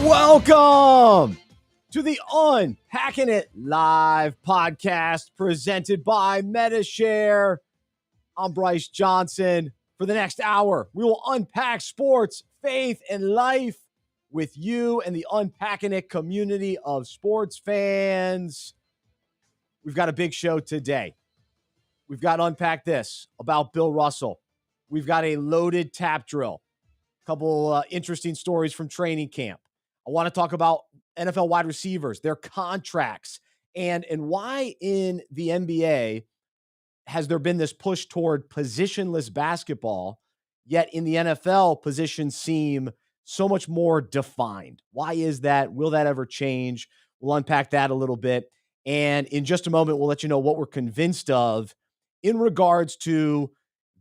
Welcome to the Unpacking It Live podcast presented by Medi-Share. I'm Bryce Johnson. For the next hour, we will unpack sports, faith, and life with you and the Unpacking It community of sports fans. We've got a big show today. We've got to unpack this about Bill Russell. We've got a loaded tap drill. A couple interesting stories from training camp. I want to talk about NFL wide receivers, their contracts, and why in the NBA has there been this push toward positionless basketball, yet in the NFL, positions seem so much more defined. Why is that? Will that ever change? We'll unpack that a little bit. And in just a moment, we'll let you know what we're convinced of in regards to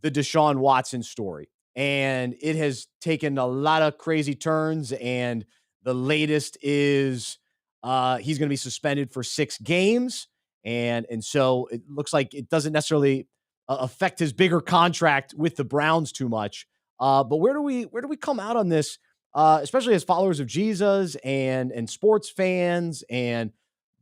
the Deshaun Watson story. And it has taken a lot of crazy turns, and the latest is he's going to be suspended for 6 games. And so it looks like it doesn't necessarily affect his bigger contract with the Browns too much. But where do we come out on this, especially as followers of Jesus and sports fans and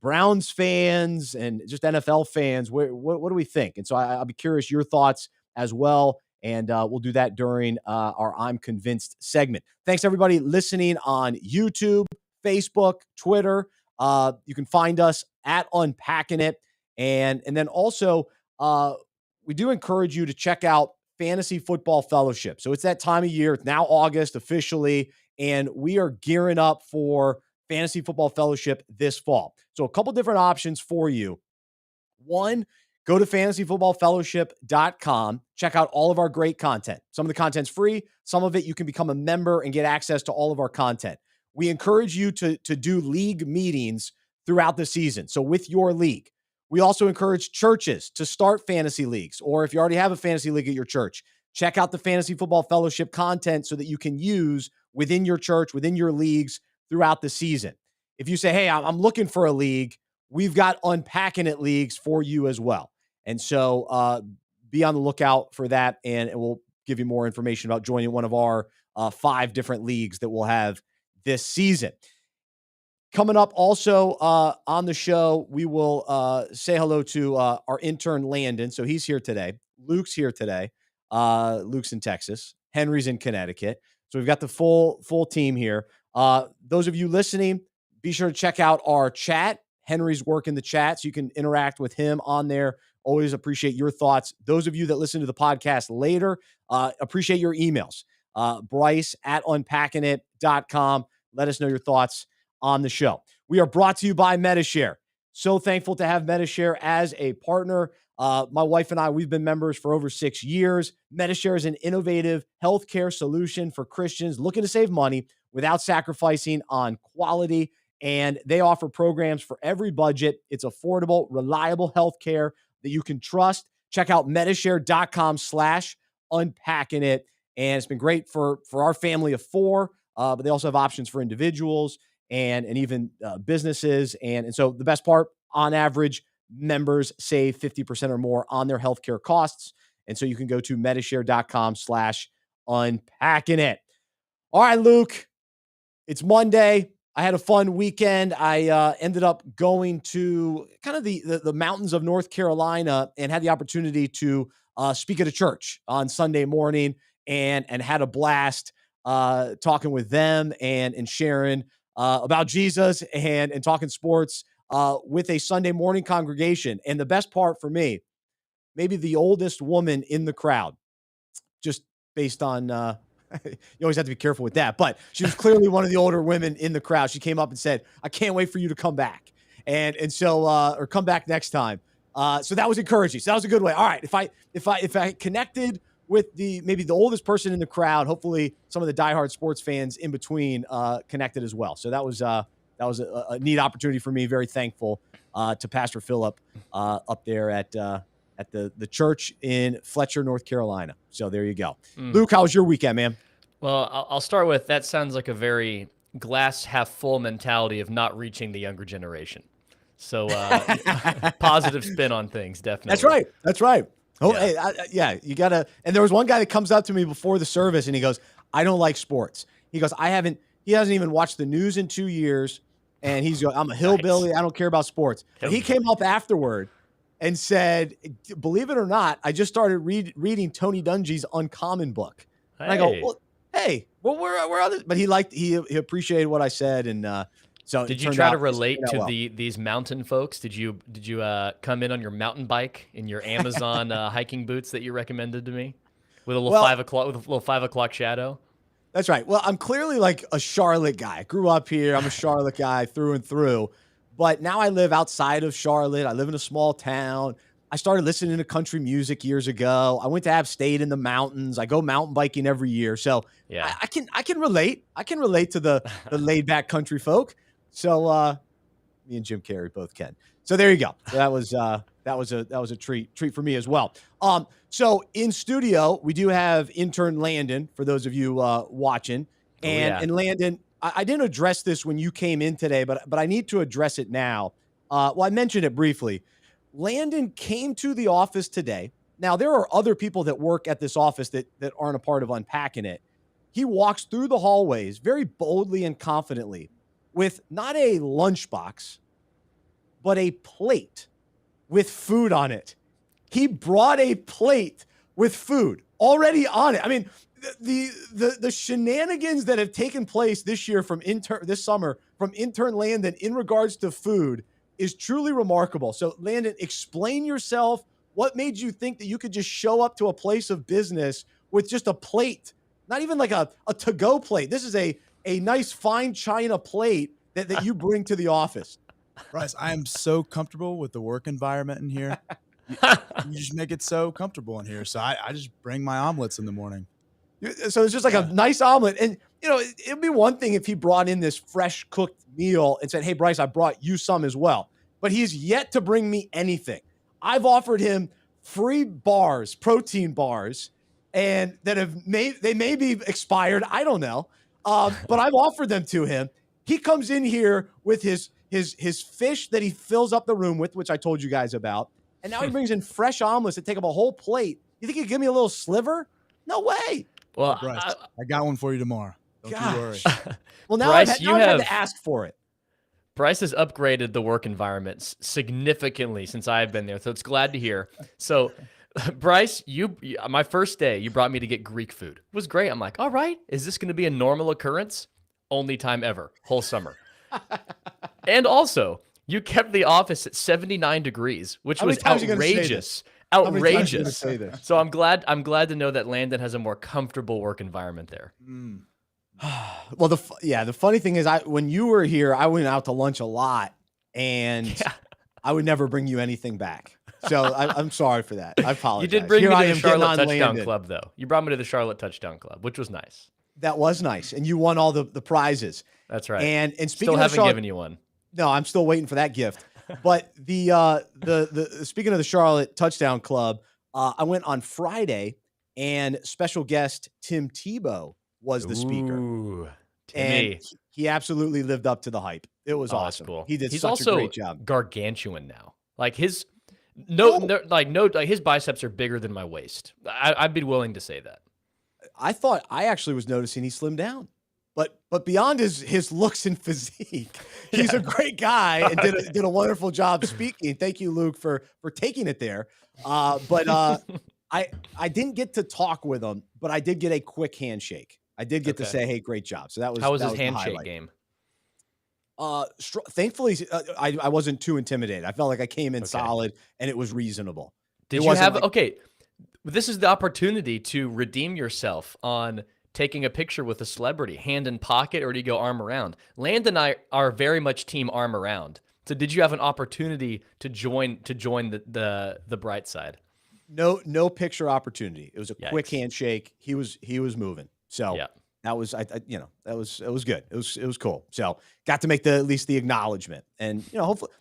Browns fans and just NFL fans? What do we think? And so I'll be curious your thoughts as well. And we'll do that during our I'm Convinced segment. Thanks, everybody listening on YouTube, Facebook, Twitter. You can find us at Unpacking It. And then also, we do encourage you to check out Fantasy Football Fellowship. So it's that time of year. It's now August officially, and we are gearing up for Fantasy Football Fellowship this fall. So a couple different options for you. One, go to fantasyfootballfellowship.com. Check out all of our great content. Some of the content's free. Some of it you can become a member and get access to all of our content. We encourage you to do league meetings throughout the season. So with your league, we also encourage churches to start fantasy leagues. Or if you already have a fantasy league at your church, check out the Fantasy Football Fellowship content so that you can use within your church, within your leagues throughout the season. If you say, hey, I'm looking for a league, we've got Unpacking It leagues for you as well. And so be on the lookout for that, and we'll give you more information about joining one of our 5 different leagues that we'll have this season. Coming up also on the show, we will say hello to our intern, Landon. So he's here today. Luke's here today. Luke's in Texas. Henry's in Connecticut. So we've got the full team here. Those of you listening, be sure to check out our chat. Henry's working the chat, so you can interact with him on there. Always appreciate your thoughts. Those of you that listen to the podcast later, appreciate your emails. Bryce at unpackingit.com. Let us know your thoughts on the show. We are brought to you by Medi-Share. So thankful to have Medi-Share as a partner. My wife and I, we've been members for over 6 years. Medi-Share is an innovative healthcare solution for Christians looking to save money without sacrificing on quality. And they offer programs for every budget. It's affordable, reliable healthcare that you can trust. Check out medishare.com/unpackingit. And it's been great for our family of 4, but they also have options for individuals and even businesses. And so the best part, on average, members save 50% or more on their healthcare costs. And so you can go to medishare.com/unpackingit. All right, Luke, it's Monday. I had a fun weekend. I ended up going to kind of the mountains of North Carolina and had the opportunity to speak at a church on Sunday morning and had a blast talking with them and sharing about Jesus and talking sports with a Sunday morning congregation. And the best part for me, maybe the oldest woman in the crowd, just based on you always have to be careful with that. But she was clearly one of the older women in the crowd. She came up and said, I can't wait for you to come back. And so, or come back next time. So that was encouraging. So that was a good way. All right. If I connected with maybe the oldest person in the crowd, hopefully some of the diehard sports fans in between connected as well. So that was a neat opportunity for me. Very thankful to Pastor Philip up there at the church in Fletcher, North Carolina. So there you go. Luke, how was your weekend, man? Well, I'll start with, that sounds like a very glass half full mentality of not reaching the younger generation. So positive spin on things, definitely. That's right. Oh, yeah. You got to. And there was one guy that comes up to me before the service and he goes, I don't like sports. He goes, I haven't He hasn't even watched the news in 2 years, and he's going, I'm a hillbilly. Nice. I don't care about sports. But he came up afterward and said, believe it or not, I just started reading Tony Dungy's Uncommon book. Hey. And I go, well, hey, well, we're others. But he appreciated what I said, and so did you try to relate to these mountain folks? Did you come in on your mountain bike in your Amazon hiking boots that you recommended to me with a little 5 o'clock shadow? That's right. Well, I'm clearly like a Charlotte guy. I grew up here. I'm a Charlotte guy through and through. But now I live outside of Charlotte. I live in a small town. I started listening to country music years ago. I went to App State in the mountains. I go mountain biking every year. So yeah, I can relate. I can relate to the laid back country folk. So me and Jim Carrey both can. So there you go. That was a treat for me as well. So in studio, we do have intern Landon, for those of you watching. And Landon, I didn't address this when you came in today, but I need to address it now. Well, I mentioned it briefly. Landon came to the office today. Now, there are other people that work at this office that aren't a part of Unpacking It. He walks through the hallways very boldly and confidently with not a lunchbox, but a plate with food on it. He brought a plate with food already on it. I mean, the shenanigans that have taken place this summer from intern Landon in regards to food is truly remarkable. So Landon, explain yourself. What made you think that you could just show up to a place of business with just a plate, not even like a to-go plate? This is a nice fine china plate that you bring to the office. Bryce, I am so comfortable with the work environment in here. You just make it so comfortable in here. So I just bring my omelets in the morning. So it's just like a nice omelet. And, it'd be one thing if he brought in this fresh cooked meal and said, hey, Bryce, I brought you some as well. But he's yet to bring me anything. I've offered him free bars, protein bars, and they may be expired. I don't know. But I've offered them to him. He comes in here with his fish that he fills up the room with, which I told you guys about. And now he brings in fresh omelets that take up a whole plate. You think he'd give me a little sliver? No way. Well, Bryce, I got one for you tomorrow. Don't you worry. Well, now Bryce, I've had to ask for it. Bryce has upgraded the work environment significantly since I've been there, so it's glad to hear. So, Bryce, my first day, you brought me to get Greek food. It was great. I'm like, all right, is this going to be a normal occurrence? Only time ever, whole summer. And also, you kept the office at 79 degrees, which was outrageous. Outrageous. So I'm glad to know that Landon has a more comfortable work environment there. Well, the funny thing is, when you were here, I went out to lunch a lot, and I would never bring you anything back. So I'm sorry for that. I apologize. You did bring me to the Charlotte Touchdown Club, though. You brought me to the Charlotte Touchdown Club, which was nice. That was nice, and you won all the prizes. That's right. And speaking still haven't given you one. No, I'm still waiting for that gift. But the speaking of the Charlotte Touchdown Club, I went on Friday, and special guest Tim Tebow was the speaker. Ooh, and he absolutely lived up to the hype. It was awesome. Cool. He did He's such a great job. Also gargantuan now. Like his his biceps are bigger than my waist. I'd be willing to say that. I actually was noticing he slimmed down. But beyond his looks and physique, he's a great guy and did a wonderful job speaking. Thank you, Luke, for taking it there. But I didn't get to talk with him, but I did get a quick handshake. I did get to say, "Hey, great job." So that was how was his handshake game? Thankfully, I wasn't too intimidated. I felt like I came in solid and it was reasonable. Did you have this is the opportunity to redeem yourself on taking a picture with a celebrity, hand in pocket, or do you go arm around? Landon and I are very much team arm around. So did you have an opportunity to join the bright side? No picture opportunity. It was a quick handshake. He was moving. So that was it was good. It was cool. So got to make at least the acknowledgement, and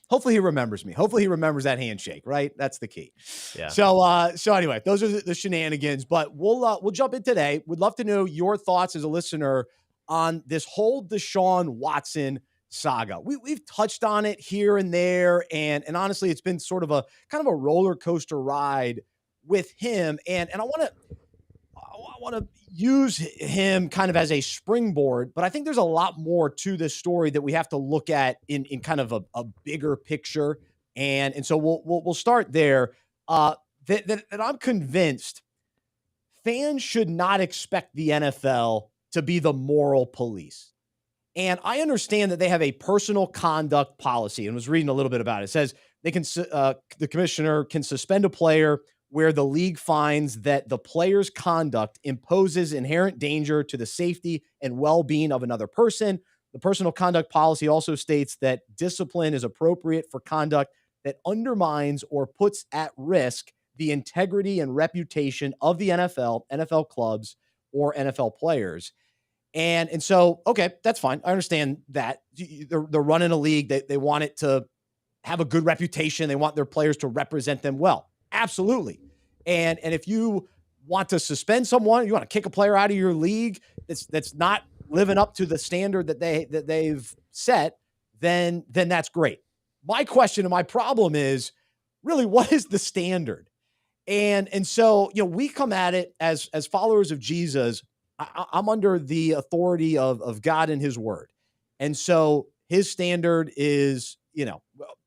hopefully he remembers me. Hopefully he remembers that handshake. Right, that's the key. Yeah. So anyway, those are the shenanigans. But we'll jump in today. We'd love to know your thoughts as a listener on this whole Deshaun Watson saga. We've touched on it here and there, and honestly, it's been sort of a kind of a roller coaster ride with him. And I want to use him kind of as a springboard, but I think there's a lot more to this story that we have to look at in kind of a bigger picture. And so we'll start there. That I'm convinced fans should not expect the NFL to be the moral police. And I understand that they have a personal conduct policy, and was reading a little bit about it. It says they can the commissioner can suspend a player where the league finds that the player's conduct imposes inherent danger to the safety and well-being of another person. The personal conduct policy also states that discipline is appropriate for conduct that undermines or puts at risk the integrity and reputation of the NFL, NFL clubs, or NFL players. And so, okay, that's fine. I understand that. They're running a league. They want it to have a good reputation. They want their players to represent them well. Absolutely. And if you want to suspend someone, you want to kick a player out of your league that's not living up to the standard that they've set, then that's great. My question and my problem is really, what is the standard? And so, we come at it as followers of Jesus. I'm under the authority of God and his word. And so his standard is,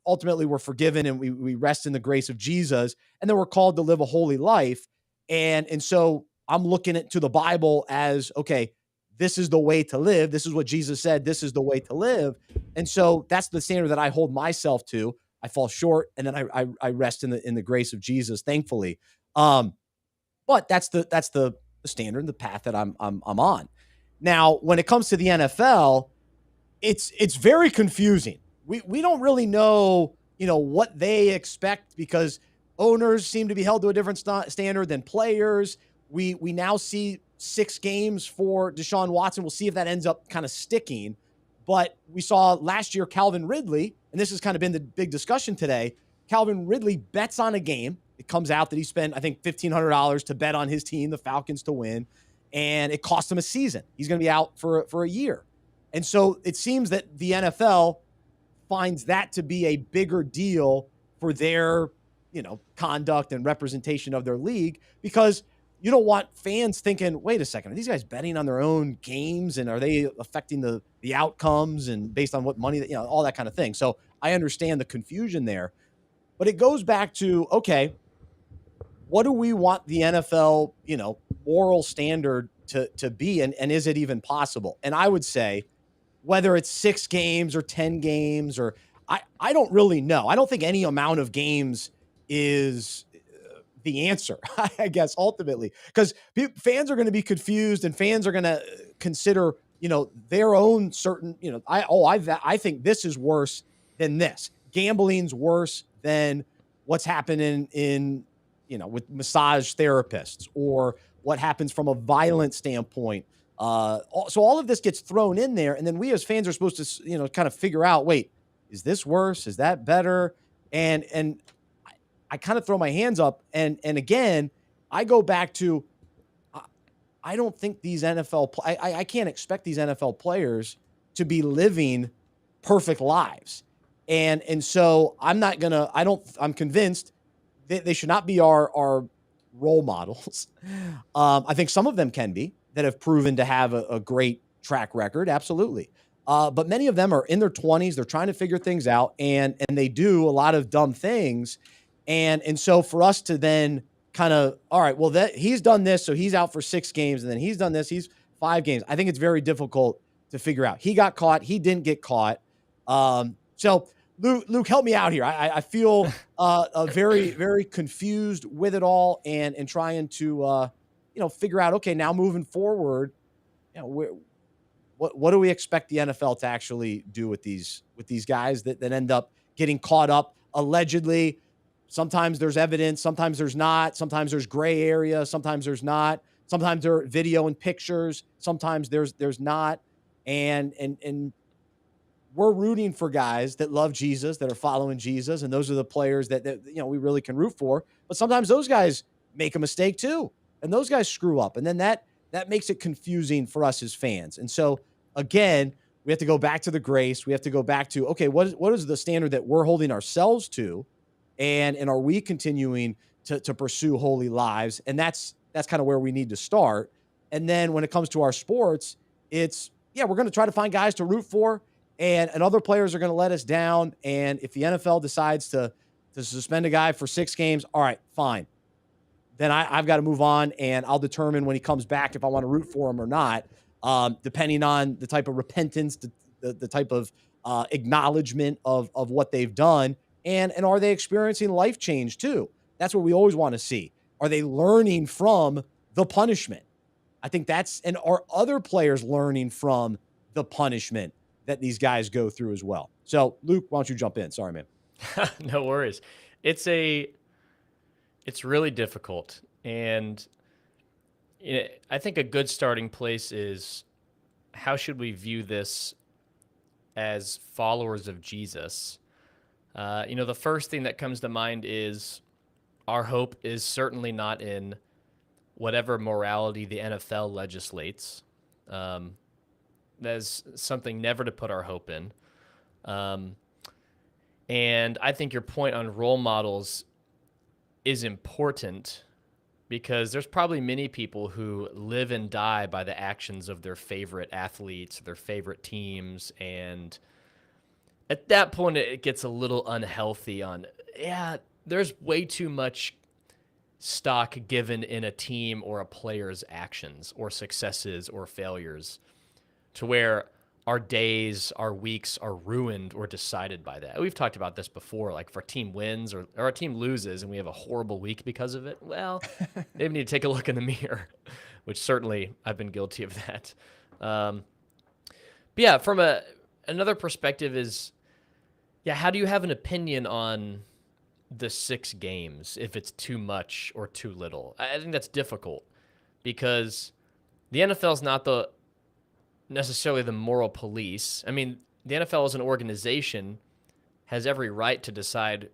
ultimately we're forgiven and we rest in the grace of Jesus. And then we're called to live a holy life. And so I'm looking to the Bible as, okay, this is the way to live. This is what Jesus said. This is the way to live. And so that's the standard that I hold myself to. I fall short, and then I rest in the grace of Jesus, thankfully. But that's the standard, the path that I'm on. Now, when it comes to the NFL, it's very confusing. We don't really know, what they expect, because owners seem to be held to a different standard than players. We now see 6 games for Deshaun Watson. We'll see if that ends up kind of sticking. But we saw last year Calvin Ridley, and this has kind of been the big discussion today. Calvin Ridley bets on a game. It comes out that he spent, I think, $1,500 to bet on his team, the Falcons, to win. And it cost him a season. He's going to be out for a year. And so it seems that the NFL finds that to be a bigger deal for their, conduct and representation of their league, because you don't want fans thinking, wait a second, are these guys betting on their own games, and are they affecting the outcomes and based on what money, all that kind of thing. So I understand the confusion there, but it goes back to, okay, what do we want the NFL, moral standard to be, and is it even possible? And I would say, whether it's 6 games or 10 games, or I don't really know. I don't think any amount of games is the answer, I guess, ultimately, because fans are going to be confused, and fans are going to consider, their own certain, I think this is worse than this. Gambling's worse than what's happening in with massage therapists, or what happens from a violent standpoint. So all of this gets thrown in there, and then we as fans are supposed to, kind of figure out, wait, is this worse? Is that better? And I kind of throw my hands up, and again, I go back to, I don't think these I can't expect these NFL players to be living perfect lives. And so I'm convinced that they should not be our role models. I think some of them can be, that have proven to have a great track record. Absolutely. But many of them are in their 20s. They're trying to figure things out, and they do a lot of dumb things. And so for us to then kind of, all right, well, he's done this, so he's out for 6 games, and then he's done this, he's 5 games. I think it's very difficult to figure out. He got caught. He didn't get caught. So Luke, help me out here. I feel very, very confused with it all, and trying to figure out, okay, now moving forward, what do we expect the NFL to actually do with these guys that end up getting caught up allegedly? Sometimes there's evidence, sometimes there's not, sometimes there's gray area, sometimes there's not, sometimes there are video and pictures, sometimes there's not. And we're rooting for guys that love Jesus, that are following Jesus, and those are the players that we really can root for. But sometimes those guys make a mistake too, and those guys screw up, and then that makes it confusing for us as fans. And so again, we have to go back to the grace. We have to go back to, okay, what is the standard that we're holding ourselves to, and are we continuing to pursue holy lives? And that's kind of where we need to start. And then when it comes to our sports, it's, we're going to try to find guys to root for, and other players are going to let us down. And if the NFL decides to suspend a guy for 6 games, all right, fine. Then I've got to move on, and I'll determine when he comes back if I want to root for him or not, depending on the type of repentance, the type of acknowledgement of what they've done, and are they experiencing life change too? That's what we always want to see. Are they learning from the punishment? I think and are other players learning from the punishment that these guys go through as well? So, Luke, why don't you jump in? Sorry, man. No worries. It's really difficult. And I think a good starting place is, how should we view this as followers of Jesus? The first thing that comes to mind is our hope is certainly not in whatever morality the NFL legislates. That's something never to put our hope in. And I think your point on role models is important, because there's probably many people who live and die by the actions of their favorite athletes, their favorite teams. And at that point, it gets a little unhealthy there's way too much stock given in a team or a player's actions or successes or failures, to where our days, our weeks are ruined or decided by that. We've talked about this before, like if our team wins or our team loses and we have a horrible week because of it, well, maybe we need to take a look in the mirror, which certainly I've been guilty of that. But yeah, from another perspective is, how do you have an opinion on the 6 games, if it's too much or too little? I think that's difficult, because the NFL is not necessarily the moral police. I mean, the NFL as an organization has every right to decide,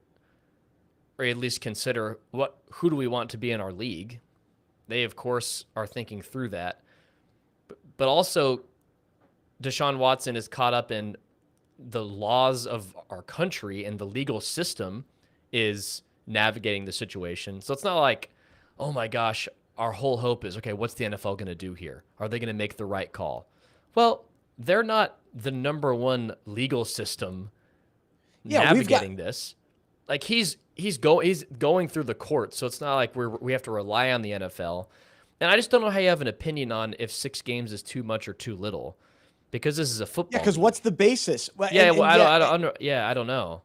or at least consider, who do we want to be in our league. They, of course, are thinking through that. But also, Deshaun Watson is caught up in the laws of our country, and the legal system is navigating the situation. So it's not like, oh my gosh, our whole hope is, okay, what's the NFL going to do here? Are they going to make the right call? Well, they're not the number one legal system navigating this. Like he's going through the court, so it's not like we have to rely on the NFL. And I just don't know how you have an opinion on if 6 games is too much or too little, because this is a football. Yeah, because what's the basis? I don't know.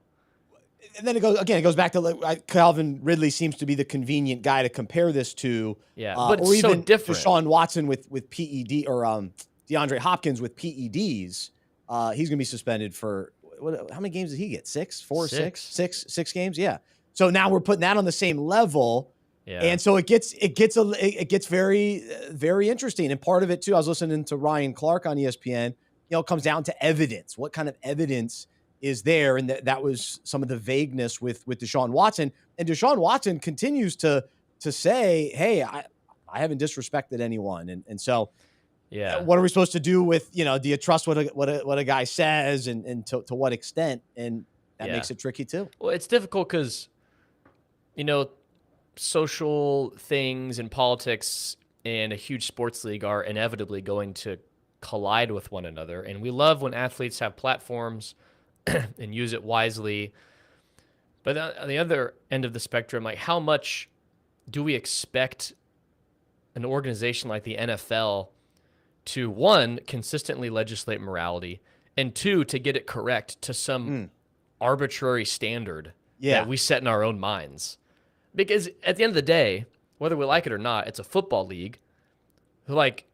And then it goes back to Calvin Ridley seems to be the convenient guy to compare this to. Yeah, but it's or even so different. Deshaun Watson with PED, or DeAndre Hopkins with PEDs. He's going to be suspended for how many games did he get? 6, 4, 6 games. Yeah. So now we're putting that on the same level. Yeah. And so it gets very, very interesting. And part of it too, I was listening to Ryan Clark on ESPN. It comes down to evidence. What kind of evidence is there? And that was some of the vagueness with Deshaun Watson. And Deshaun Watson continues to say, hey, I haven't disrespected anyone. And so, yeah, what are we supposed to do with, do you trust what a guy says, and to what extent? And that makes it tricky too. Well, it's difficult because, social things and politics and a huge sports league are inevitably going to collide with one another. And we love when athletes have platforms and use it wisely. But on the other end of the spectrum, like, how much do we expect an organization like the NFL to, 1, consistently legislate morality, and 2, to get it correct to some arbitrary standard that we set in our own minds? Because at the end of the day, whether we like it or not, it's a football league who, like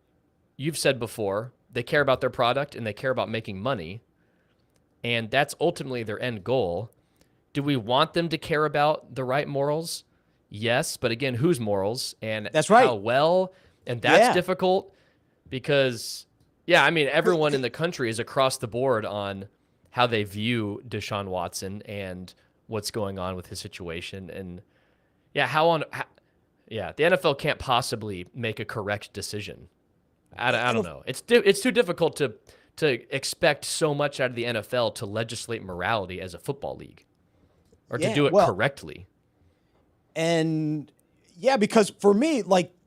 you've said before, they care about their product and they care about making money. And that's ultimately their end goal. Do we want them to care about the right morals? Yes. But again, whose morals? And that's right. How well? And that's difficult because, everyone in the country is across the board on how they view Deshaun Watson and what's going on with his situation. And the NFL can't possibly make a correct decision. I don't know. It's too difficult to expect so much out of the NFL to legislate morality as a football league, or to do it correctly. And because for me,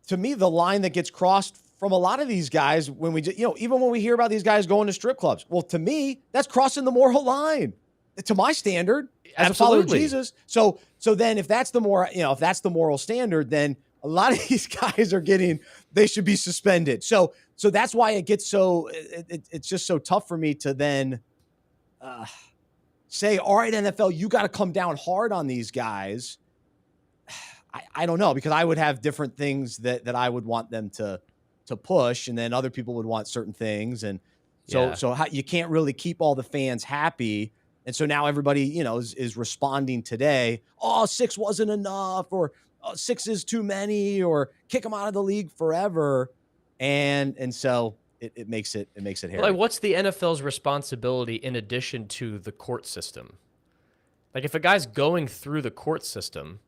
to me, the line that gets crossed from a lot of these guys, when we, even when we hear about these guys going to strip clubs, well, to me, that's crossing the moral line to my standard as a follower of Jesus. So then if that's the moral standard, then a lot of these guys they should be suspended. So that's why it gets it's just so tough for me to then say, all right, NFL, you got to come down hard on these guys. I don't know, because I would have different things that I would want them to push, and then other people would want certain things. And so you can't really keep all the fans happy. And so now everybody, is responding today. Oh, 6 wasn't enough, or 6 is too many, or kick them out of the league forever. And so it makes it hairy. Like, what's the NFL's responsibility in addition to the court system? Like, if a guy's going through the court system,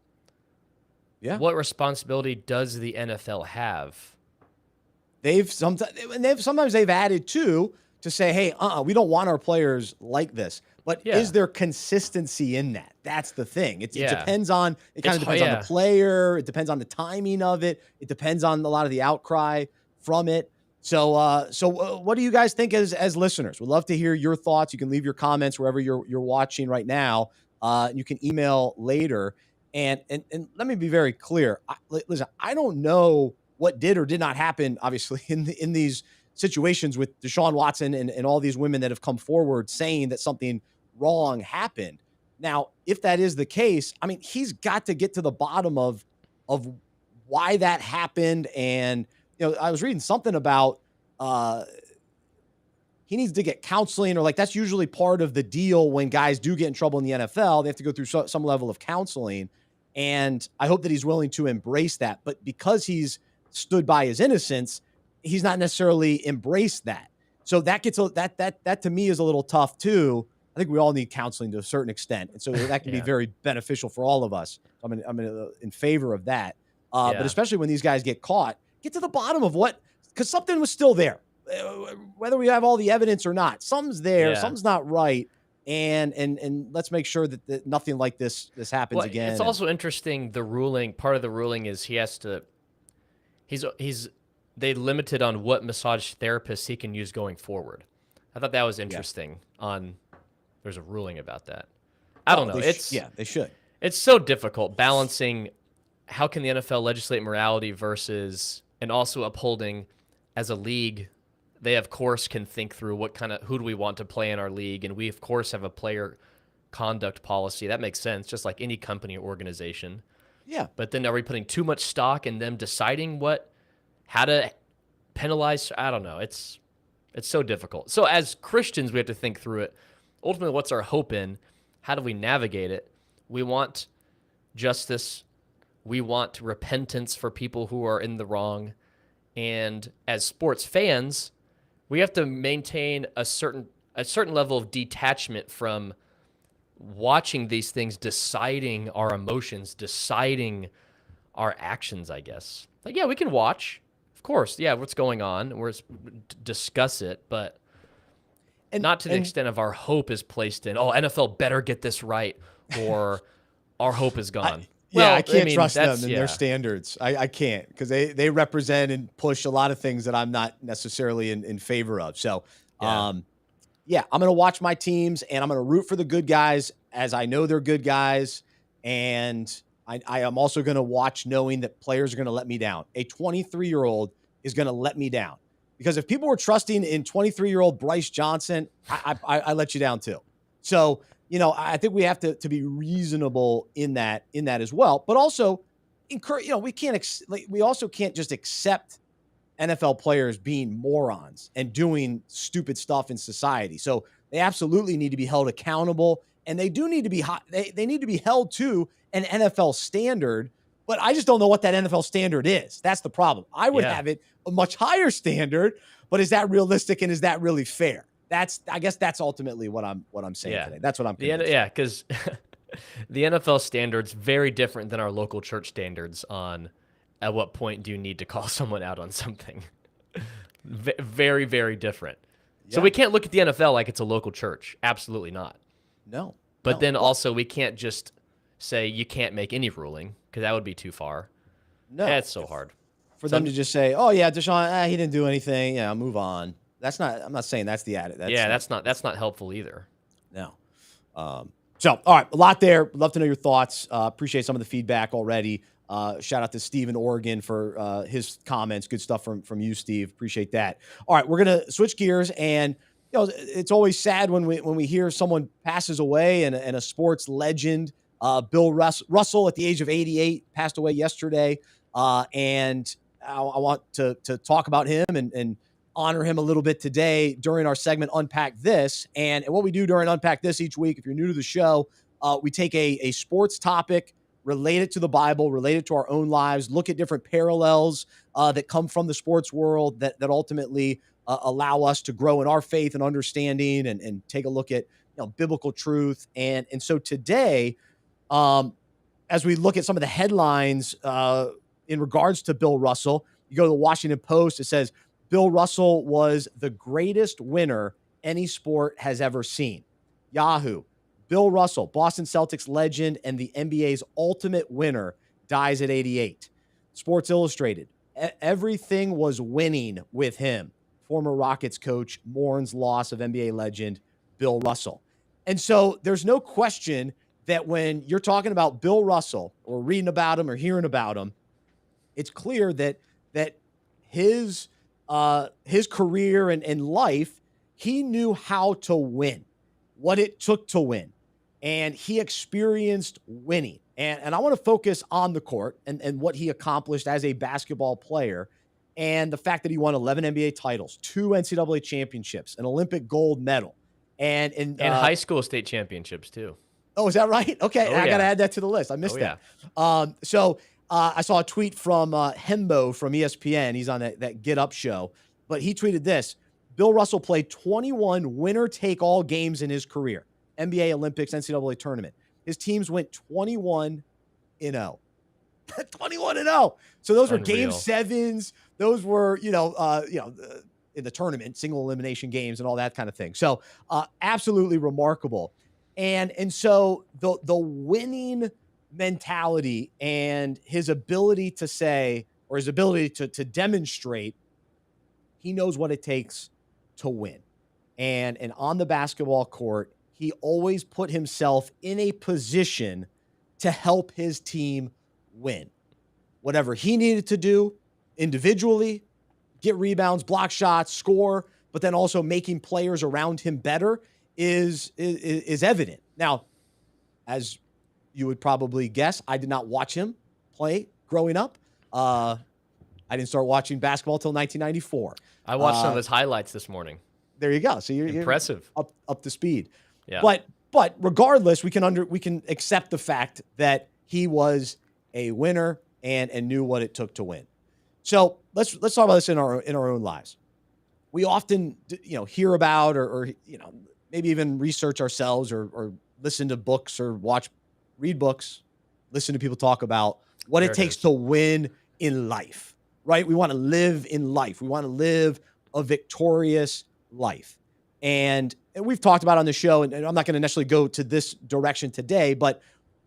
what responsibility does the NFL have? Sometimes they've added to say, hey, we don't want our players like this. But is there consistency in that? That's the thing. It depends on – it kind of depends on the player. It depends on the timing of it. It depends on a lot of the outcry from it. So what do you guys think as listeners? We'd love to hear your thoughts. You can leave your comments wherever you're watching right now. You can email later. And let me be very clear. Listen, I don't know what did or did not happen, obviously, in these situations with Deshaun Watson and all these women that have come forward saying that something wrong happened. Now, if that is the case, I mean, he's got to get to the bottom of why that happened. And, I was reading something about he needs to get counseling, or like that's usually part of the deal when guys do get in trouble in the NFL. They have to go through some level of counseling. And I hope that he's willing to embrace that. But because he's stood by his innocence, he's not necessarily embraced that. So that gets that to me is a little tough too. I think we all need counseling to a certain extent, and so that can be very beneficial for all of us. I'm in favor of that. But especially when these guys get caught, get to the bottom of because something was still there, whether we have all the evidence or not. Something's there, something's not right. And let's make sure that nothing like this happens again. It's also interesting. Part of the ruling is they limited on what massage therapists he can use going forward. I thought that was interesting. There's a ruling about that. I don't know. They should. It's so difficult balancing how can the NFL legislate morality and also upholding as a league. They, of course, can think through who do we want to play in our league. And we, of course, have a player conduct policy. That makes sense, just like any company or organization. Yeah. But then are we putting too much stock in them deciding how to penalize? I don't know. It's so difficult. So as Christians, we have to think through it. Ultimately, what's our hope in? How do we navigate it? We want justice. We want repentance for people who are in the wrong. And as sports fans, we have to maintain a certain level of detachment from watching these things, deciding our emotions, deciding our actions, I guess. Like, we can watch, of course. Yeah, what's going on? We're discuss it, but not to the extent of our hope is placed in, NFL better get this right, or our hope is gone. I can't trust them and their standards. I can't, because they represent and push a lot of things that I'm not necessarily in favor of. So, I'm going to watch my teams, and I'm going to root for the good guys as I know they're good guys. And I am also going to watch knowing that players are going to let me down. A 23-year-old is going to let me down, because if people were trusting in 23-year-old Bryce Johnson, I let you down too. So, I think we have to be reasonable in that as well, but also encourage, we also can't just accept NFL players being morons and doing stupid stuff in society. So they absolutely need to be held accountable, and they do need to be they need to be held to an NFL standard, but I just don't know what that NFL standard is. That's the problem. I would have it a much higher standard, but is that realistic, and is that really fair? I guess that's ultimately what I'm saying today. That's what I'm convinced. Because the NFL standard's very different than our local church standards on at what point do you need to call someone out on something. Very, very different. Yeah. So we can't look at the NFL like it's a local church. Absolutely not. No. But then also we can't just say you can't make any ruling, because that would be too far. No. That's so hard. for them to just say, "Oh yeah, Deshaun, he didn't do anything. Yeah, move on." I'm not saying that's the attitude. That's not helpful either. No. So, all right, a lot there. Love to know your thoughts. Appreciate some of the feedback already. Shout out to Steve in Oregon for his comments. Good stuff from you, Steve. Appreciate that. All right, we're gonna switch gears, and it's always sad when we hear someone passes away and a sports legend. Bill Russell, at the age of 88, passed away yesterday, and I want to talk about him and honor him a little bit today during our segment Unpack This. And what we do during Unpack This each week, if you're new to the show, we take a sports topic related to the Bible, related to our own lives, look at different parallels that come from the sports world that ultimately allow us to grow in our faith and understanding and take a look at biblical truth. And so today, as we look at some of the headlines in regards to Bill Russell, you go to the Washington Post, it says, Bill Russell was the greatest winner any sport has ever seen. Yahoo, Bill Russell, Boston Celtics legend and the NBA's ultimate winner, dies at 88. Sports Illustrated, everything was winning with him. Former Rockets coach mourns loss of NBA legend Bill Russell. And so there's no question that when you're talking about Bill Russell or reading about him or hearing about him, it's clear that his career and life, he knew how to win, what it took to win. And he experienced winning. And I want to focus on the court and what he accomplished as a basketball player and the fact that he won 11 NBA titles, 2 NCAA championships, an Olympic gold medal. And high school state championships too. Oh, is that right? Okay, I got to add that to the list. I missed that. So I saw a tweet from Hembo from ESPN. He's on that Get Up show. But he tweeted this. Bill Russell played 21 winner-take-all games in his career. NBA, Olympics, NCAA tournament. His teams went 21-0. 21-0. So those were game sevens. Those were, in the tournament, single elimination games and all that kind of thing. So absolutely remarkable. And so the winning mentality and his ability to say, or his ability to demonstrate, he knows what it takes to win. And on the basketball court, he always put himself in a position to help his team win. Whatever he needed to do individually, get rebounds, block shots, score, but then also making players around him better is evident. Now, as you would probably guess, I did not watch him play growing up. I didn't start watching basketball till 1994. I watched some of his highlights this morning. There you go. So you're impressive, up to speed. Yeah. But regardless, we can accept the fact that he was a winner and knew what it took to win. So let's talk about this in our own lives. We often hear about or maybe even research ourselves or listen to books or read books, listen to people talk about what it takes to win in life, right? We want to live in life. We want to live a victorious life. And we've talked about on the show, and I'm not going to necessarily go to this direction today, but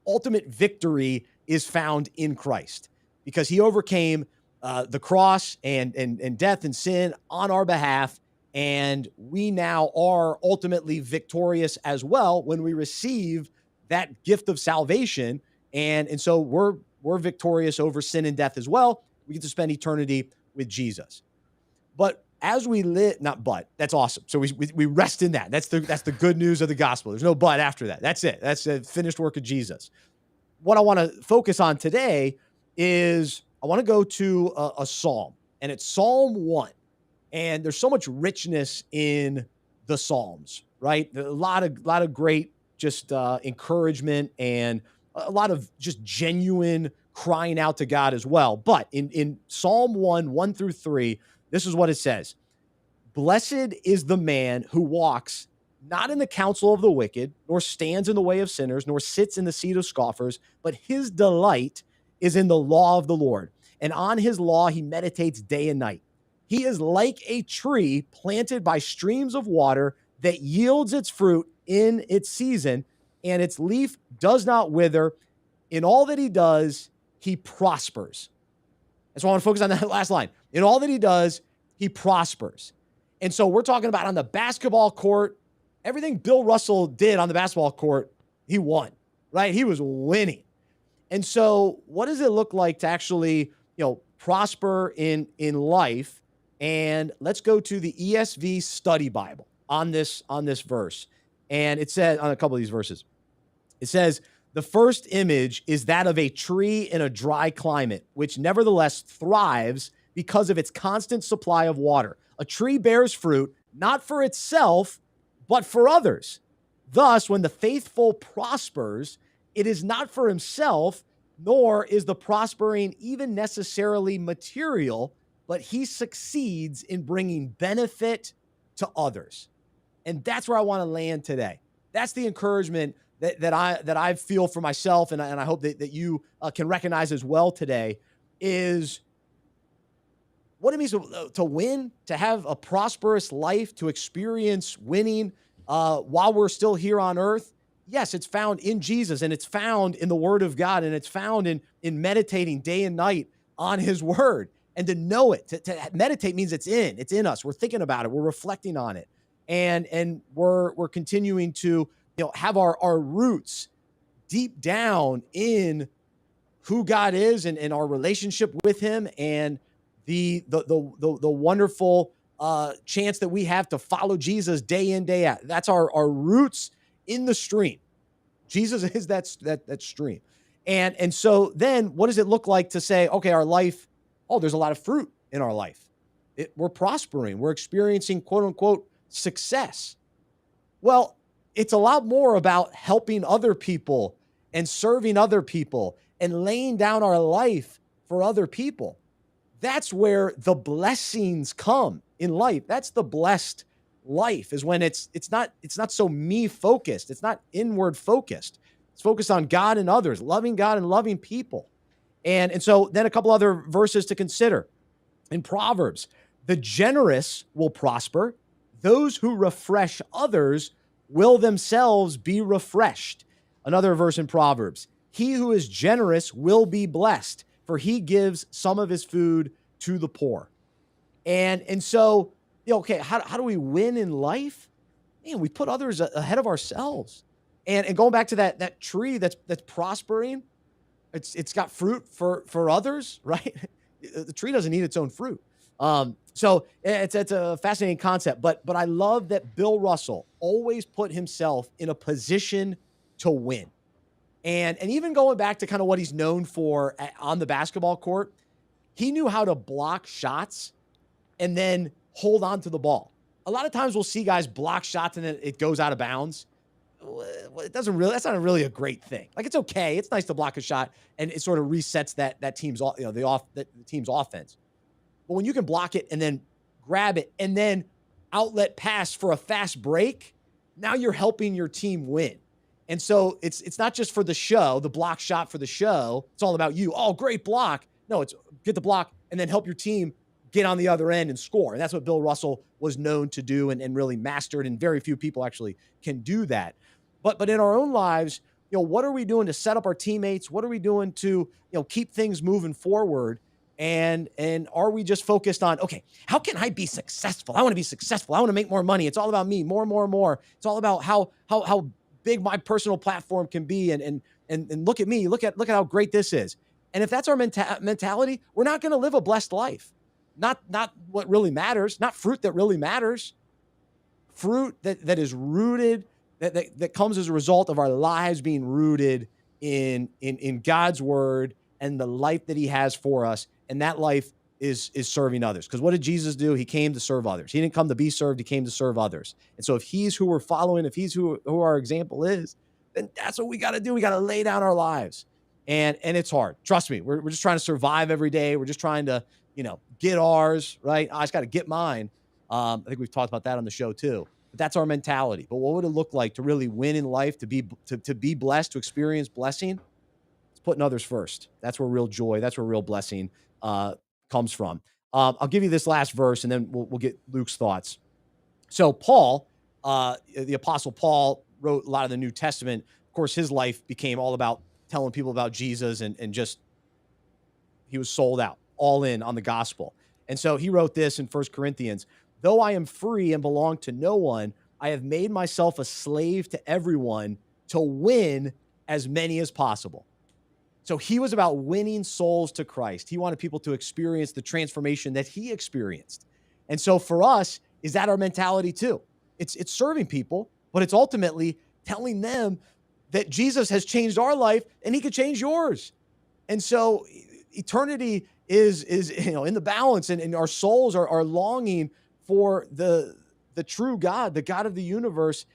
ultimate victory is found in Christ because he overcame the cross and death and sin on our behalf. And we now are ultimately victorious as well when we receive that gift of salvation. And so we're victorious over sin and death as well. We get to spend eternity with Jesus. But as we live, that's awesome. So we rest in that. That's the good news of the gospel. There's no but after that. That's it. That's the finished work of Jesus. What I want to focus on today is I want to go to a psalm, and it's Psalm 1. And there's so much richness in the Psalms, right? A lot of great just encouragement and a lot of just genuine crying out to God as well. But in Psalm 1 through 3, this is what it says. Blessed is the man who walks not in the counsel of the wicked, nor stands in the way of sinners, nor sits in the seat of scoffers, but his delight is in the law of the Lord. And on his law he meditates day and night. He is like a tree planted by streams of water that yields its fruit in its season, and its leaf does not wither. In all that he does, he prospers. And so I want to focus on that last line. In all that he does, he prospers. And so we're talking about on the basketball court, everything Bill Russell did on the basketball court, he won, right? He was winning. And so what does it look like to actually, prosper in life? And let's go to the ESV Study Bible on this verse. And it says on a couple of these verses, it says, the first image is that of a tree in a dry climate, which nevertheless thrives because of its constant supply of water. A tree bears fruit, not for itself, but for others. Thus, when the faithful prospers, it is not for himself, nor is the prospering even necessarily material, but he succeeds in bringing benefit to others. And that's where I want to land today. That's the encouragement that I feel for myself, and I hope that you can recognize as well today, is what it means to win, to have a prosperous life, to experience winning while we're still here on earth. Yes, it's found in Jesus, and it's found in the Word of God, and it's found in meditating day and night on His Word. And to know it, to meditate means it's in us. We're thinking about it. We're reflecting on it. And we're continuing to have our roots deep down in who God is and our relationship with Him, and the wonderful chance that we have to follow Jesus day in, day out. That's our roots in the stream. Jesus is that stream. And so then what does it look like to say, okay, our life, there's a lot of fruit in our life. We're prospering. We're experiencing quote unquote success. Well, it's a lot more about helping other people and serving other people and laying down our life for other people. That's where the blessings come in life. That's the blessed life, is when it's not so me focused. It's not inward focused. It's focused on God and others, loving God and loving people. And so then a couple other verses to consider. In Proverbs, the generous will prosper. Those who refresh others will themselves be refreshed. Another verse in Proverbs, he who is generous will be blessed, for he gives some of his food to the poor. And so, okay, how do we win in life? Man, we put others ahead of ourselves. And going back to that tree that's prospering, it's got fruit for others, right? The tree doesn't need its own fruit. So it's a fascinating concept, but I love that Bill Russell always put himself in a position to win. And even going back to kind of what he's known for on the basketball court, he knew how to block shots and then hold on to the ball. A lot of times we'll see guys block shots and then it goes out of bounds. That's not really a great thing. Like, it's okay. It's nice to block a shot and it sort of resets that team's, the team's offense. But when you can block it and then grab it and then outlet pass for a fast break, now you're helping your team win. And so it's not just for the show, the block shot for the show. It's all about you. Oh, great block. No, it's get the block and then help your team get on the other end and score. And that's what Bill Russell was known to do and really mastered. And very few people actually can do that. But in our own lives, what are we doing to set up our teammates? What are we doing to, keep things moving forward? And are we just focused on, okay, how can I be successful? I want to be successful. I want to make more money. It's all about me, more and more and more. It's all about how big my personal platform can be. And look at me, look at how great this is. And if that's our mentality, we're not going to live a blessed life. Not what really matters, not fruit that really matters. Fruit that is rooted, that comes as a result of our lives being rooted in God's word and the life that he has for us. And that life is serving others. Because what did Jesus do? He came to serve others. He didn't come to be served. He came to serve others. And so if he's who we're following, if he's who our example is, then that's what we got to do. We got to lay down our lives. And it's hard. Trust me. We're just trying to survive every day. We're just trying to, get ours, right? I just got to get mine. I think we've talked about that on the show too. But that's our mentality. But what would it look like to really win in life, to be blessed, to experience blessing? It's putting others first. That's where real joy, that's where real blessing comes from. I'll give you this last verse, and then we'll get Luke's thoughts. So Paul, the Apostle Paul, wrote a lot of the New Testament. Of course, his life became all about telling people about Jesus, and just he was sold out all in on the gospel. And so he wrote this in 1 Corinthians, though I am free and belong to no one, I have made myself a slave to everyone to win as many as possible. So he was about winning souls to Christ. He wanted people to experience the transformation that he experienced. And so for us, is that our mentality too? It's serving people, but it's ultimately telling them that Jesus has changed our life and he could change yours. And so eternity is in the balance, and our souls are longing for the true God, the God of the universe,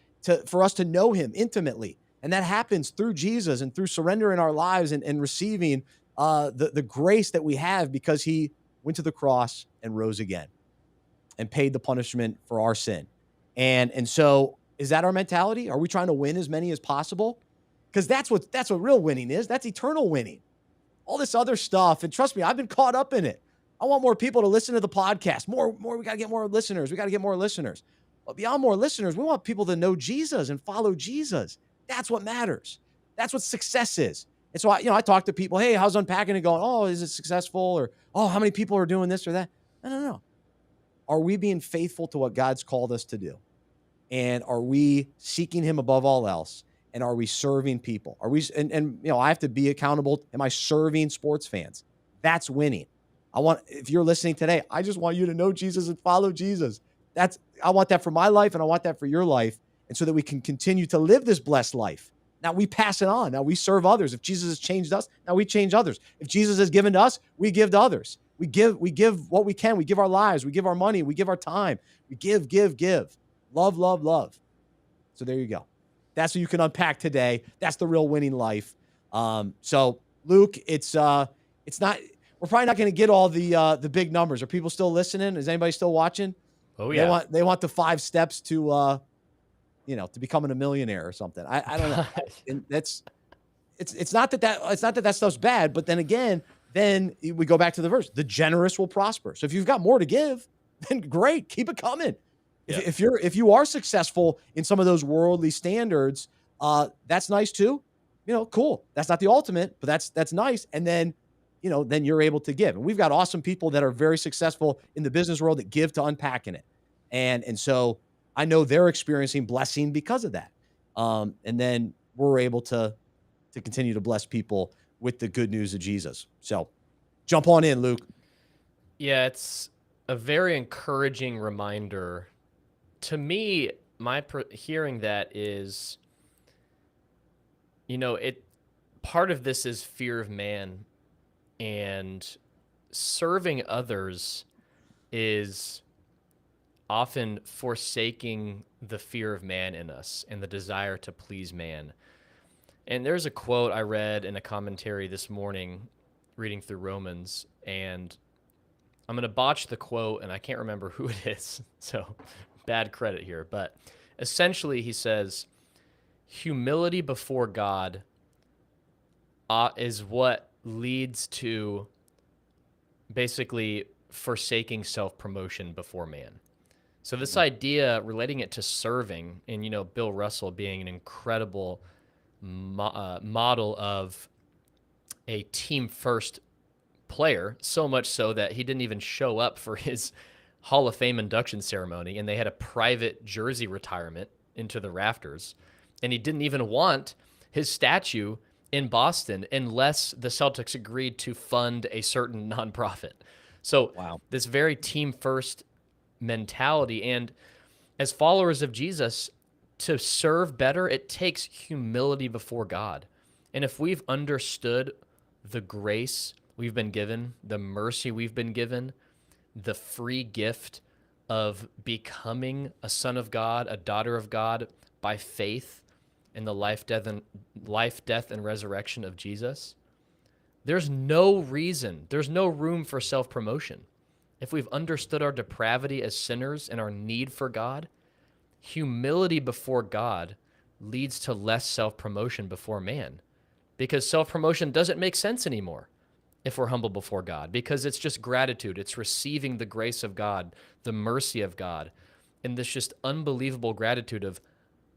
for us to know him intimately. And that happens through Jesus and through surrendering our lives and receiving the grace that we have because he went to the cross and rose again and paid the punishment for our sin. And so is that our mentality? Are we trying to win as many as possible? Because that's what real winning is. That's eternal winning. All this other stuff, and trust me, I've been caught up in it. I want more people to listen to the podcast. More. We got to get more listeners. We got to get more listeners. But beyond more listeners, we want people to know Jesus and follow Jesus. That's what matters. That's what success is. And so I talk to people, hey, how's unpacking it going? Oh, is it successful? Or, oh, how many people are doing this or that? No. Are we being faithful to what God's called us to do? And are we seeking him above all else? And are we serving people? Are we, and I have to be accountable. Am I serving sports fans? That's winning. If you're listening today, I just want you to know Jesus and follow Jesus. I want that for my life, and I want that for your life. And so that we can continue to live this blessed life. Now we pass it on. Now we serve others. If Jesus has changed us, now we change others. If Jesus has given to us, we give to others. We give what we can. We give our lives. We give our money. We give our time. We give. Love, love, love. So there you go. That's what you can unpack today. That's the real winning life. So Luke, it's not, we're probably not going to get all the big numbers. Are people still listening? Is anybody still watching? Oh yeah. They want the 5 steps to becoming a millionaire or something. I don't know. And it's not that stuff's bad, but then again, we go back to the verse, the generous will prosper. So if you've got more to give, then great, keep it coming. Yeah. If you are successful in some of those worldly standards, that's nice too. Cool. That's not the ultimate, but that's nice. And then you're able to give. And we've got awesome people that are very successful in the business world that give to Unpacking It. And so I know they're experiencing blessing because of that. And then we're able to continue to bless people with the good news of Jesus. So jump on in, Luke. Yeah, it's a very encouraging reminder. To me, hearing that is, part of this is fear of man, and serving others is often forsaking the fear of man in us and the desire to please man. And there's a quote I read in a commentary this morning, reading through Romans, and I'm going to botch the quote, and I can't remember who it is, so bad credit here. But essentially, he says, humility before God is what leads to basically forsaking self-promotion before man. So this idea, relating it to serving, and Bill Russell being an incredible model of a team-first player, so much so that he didn't even show up for his Hall of Fame induction ceremony, and they had a private jersey retirement into the rafters, and he didn't even want his statue in Boston unless the Celtics agreed to fund a certain nonprofit. So wow. This very team-first mentality, and as followers of Jesus, to serve better, it takes humility before God. And if we've understood the grace we've been given, the mercy we've been given, the free gift of becoming a son of God, a daughter of God by faith in the life, death, and resurrection of Jesus, there's no room for self-promotion. If we've understood our depravity as sinners and our need for God, humility before God leads to less self-promotion before man, because self-promotion doesn't make sense anymore if we're humble before God, because it's just gratitude. It's receiving the grace of God, the mercy of God, and this just unbelievable gratitude of,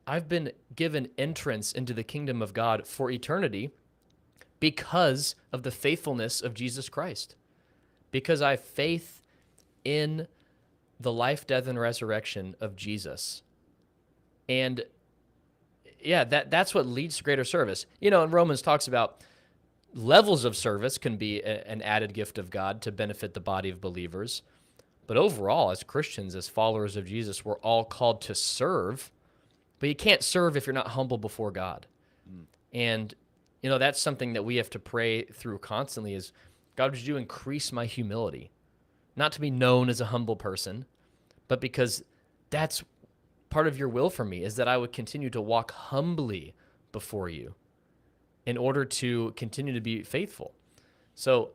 I've been given entrance into the kingdom of God for eternity because of the faithfulness of Jesus Christ. because I have faith in the life, death, and resurrection of Jesus. And yeah, that's what leads to greater service. You know, and Romans talks about levels of service can be an added gift of God to benefit the body of believers. But overall, as Christians, as followers of Jesus, we're all called to serve. But you can't serve if you're not humble before God. And, you know, that's something that we have to pray through constantly is, God, would you increase my humility? Not to be known as a humble person, but because that's part of your will for me, is that I would continue to walk humbly before you in order to continue to be faithful. So,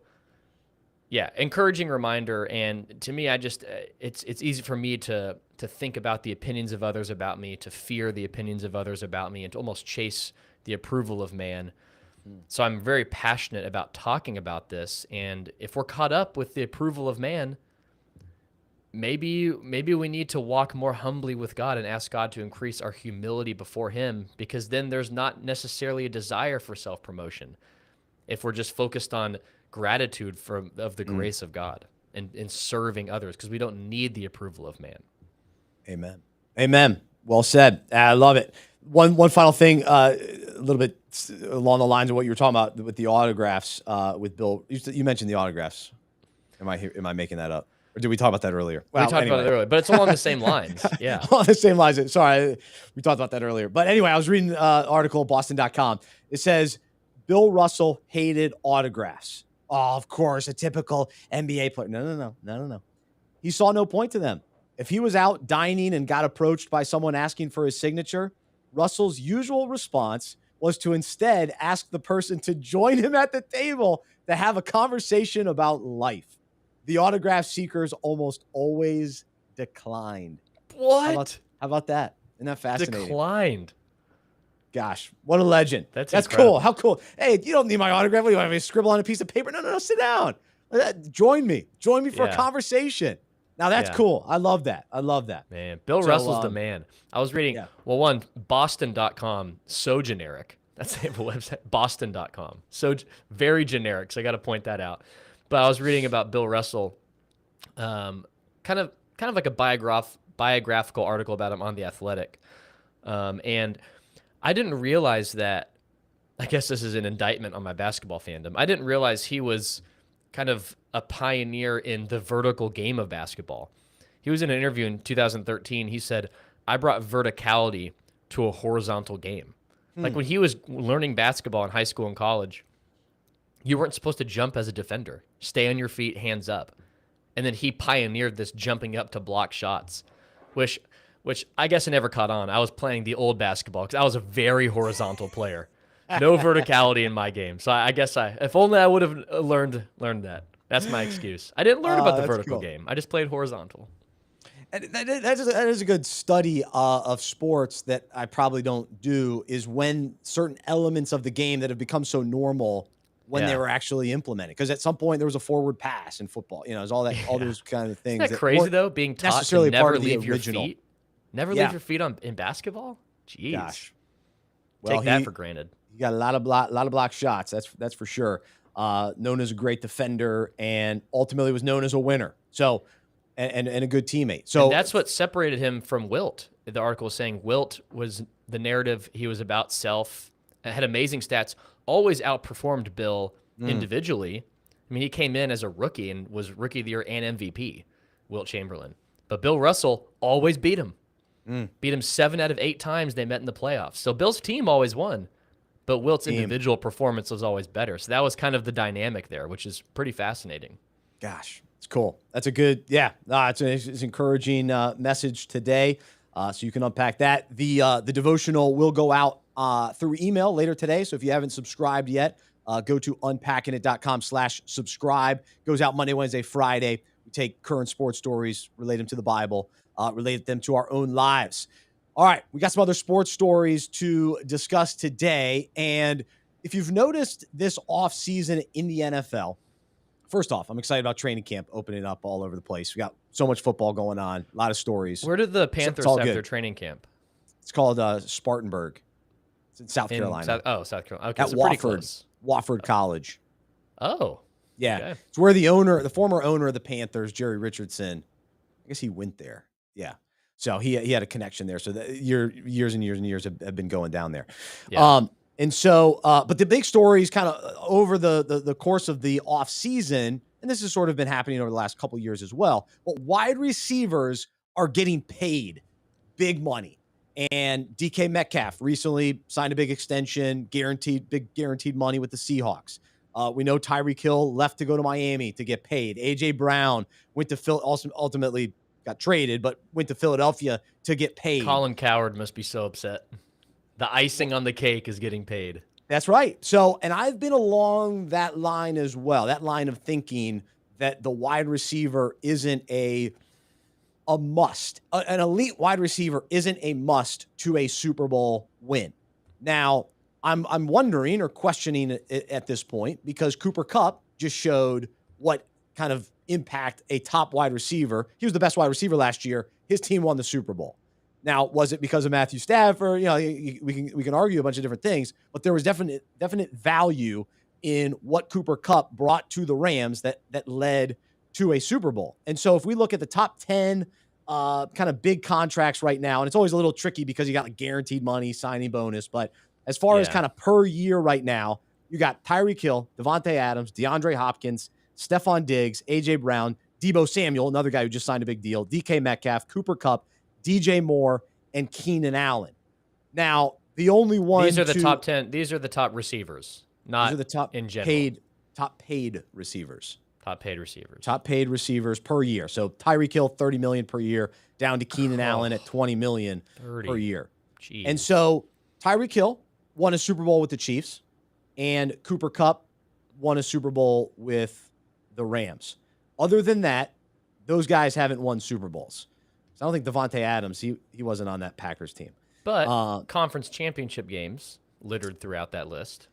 yeah, encouraging reminder. And to me, I just, it's easy for me to think about the opinions of others about me, to fear the opinions of others about me, and to almost chase the approval of man. So I'm very passionate about talking about this. And if we're caught up with the approval of man, maybe we need to walk more humbly with God and ask God to increase our humility before him, because then there's not necessarily a desire for self-promotion if we're just focused on gratitude of the grace of God and serving others, because we don't need the approval of man. Amen. Well said. I love it. One final thing, a little bit along the lines of what you were talking about with the autographs with Bill. You mentioned the autographs. Am I making that up? Or did we talk about that earlier? We talked about it earlier, but it's along the same lines. Yeah. On the same lines. Sorry, we talked about that earlier. But anyway, I was reading an article, Boston.com. It says, Bill Russell hated autographs. Oh, of course, a typical NBA player. No. He saw no point to them. If he was out dining and got approached by someone asking for his signature, Russell's usual response was to instead ask the person to join him at the table to have a conversation about life. The autograph seekers almost always declined. What? How about that? Isn't that fascinating? Declined. Gosh, what a legend. That's incredible. cool. How cool. Hey, you don't need my autograph. What do you want me to scribble on a piece of paper? No, sit down. Join me for a conversation. Now that's cool. I love that. Man, Bill Russell's the man. I was reading, one, Boston.com, so generic. That's the website, Boston.com. So very generic, so I got to point that out. But I was reading about Bill Russell, kind of like a biographical article about him on The Athletic. And I didn't realize that, I guess this is an indictment on my basketball fandom. I didn't realize he was kind of a pioneer in the vertical game of basketball. He was in an interview in 2013. He said, I brought verticality to a horizontal game. Like when he was learning basketball in high school and college, you weren't supposed to jump as a defender. Stay on your feet, hands up. And then he pioneered this jumping up to block shots, which I guess I never caught on. I was playing the old basketball because I was a very horizontal player. No verticality in my game. So I guess if only I would have learned that. That's my excuse. I didn't learn about the vertical game. I just played horizontal. And that is a good study of sports that I probably don't do, is when certain elements of the game that have become so normal when they were actually implemented. Because at some point there was a forward pass in football. You know, there's all those kind of things. Isn't that crazy though? Being taught necessarily to never part of the leave your original. feet. Never leave your feet in basketball? Jeez. Gosh. Well, take that for granted. He got a lot of block shots. That's for sure. Known as a great defender, and ultimately was known as a winner. So, and a good teammate. So and that's what separated him from Wilt. The article was saying Wilt was the narrative. He was about self, had amazing stats, always outperformed Bill individually. I mean, he came in as a rookie and was Rookie of the Year and MVP, Wilt Chamberlain. But Bill Russell always beat him. Beat him 7 out of 8 times they met in the playoffs. So Bill's team always won, but Wilt's individual performance was always better. So that was kind of the dynamic there, which is pretty fascinating. Gosh, it's cool. That's a good, it's an encouraging message today. So you can unpack that. The devotional will go out through email later today. So if you haven't subscribed yet, go to unpackingit.com/subscribe. Goes out Monday, Wednesday, Friday. We take current sports stories, relate them to the Bible, relate them to our own lives. All right, we got some other sports stories to discuss today. And if you've noticed this offseason in the NFL, first off, I'm excited about training camp opening up all over the place. We got so much football going on, a lot of stories. Where did the Panthers have their training camp? It's called Spartanburg. It's in South Carolina. South Carolina. Okay, at so pretty Wofford, close. Wofford College. Oh. Yeah. Okay. It's where the former owner of the Panthers, Jerry Richardson, I guess he went there. Yeah. So he had a connection there. So years and years and years have been going down there. Yeah. And so, but the big stories kind of over the course of the off season, and this has sort of been happening over the last couple of years as well, but wide receivers are getting paid big money. And DK Metcalf recently signed a big extension, big guaranteed money with the Seahawks. We know Tyreek Hill left to go to Miami to get paid. AJ Brown went to ultimately got traded, but went to Philadelphia to get paid. Colin Cowherd must be so upset. The icing on the cake is getting paid. That's right. So, and I've been along that line as well, that line of thinking that the wide receiver isn't a must. An elite wide receiver isn't a must to a Super Bowl win. Now, I'm wondering or questioning it at this point because Cooper Kupp just showed what kind of impact a top wide receiver. He was the best wide receiver last year. His team won the Super Bowl. Now, was it because of Matthew Stafford? You know, we can argue a bunch of different things, but there was definite value in what Cooper Kupp brought to the Rams that led to a Super Bowl. And so if we look at the top 10 kind of big contracts right now, and it's always a little tricky because you got like guaranteed money, signing bonus, but as far as kind of per year right now, you got Tyreek Hill, Devontae Adams, DeAndre Hopkins, Stephon Diggs, AJ Brown, Deebo Samuel, another guy who just signed a big deal, DK Metcalf, Cooper Kupp, DJ Moore, and Keenan Allen. Now, the only one These are the top 10. These are the top receivers, not these are the top in general. Top paid receivers. Top paid receivers. Top paid receivers per year. So Tyreek Hill, $30 million per year, down to Keenan Allen at $20 million per year. Jeez. And so Tyreek Hill won a Super Bowl with the Chiefs, and Cooper Kupp won a Super Bowl with the Rams. Other than that, those guys haven't won Super Bowls. So I don't think Devontae Adams, he wasn't on that Packers team. But conference championship games littered throughout that list.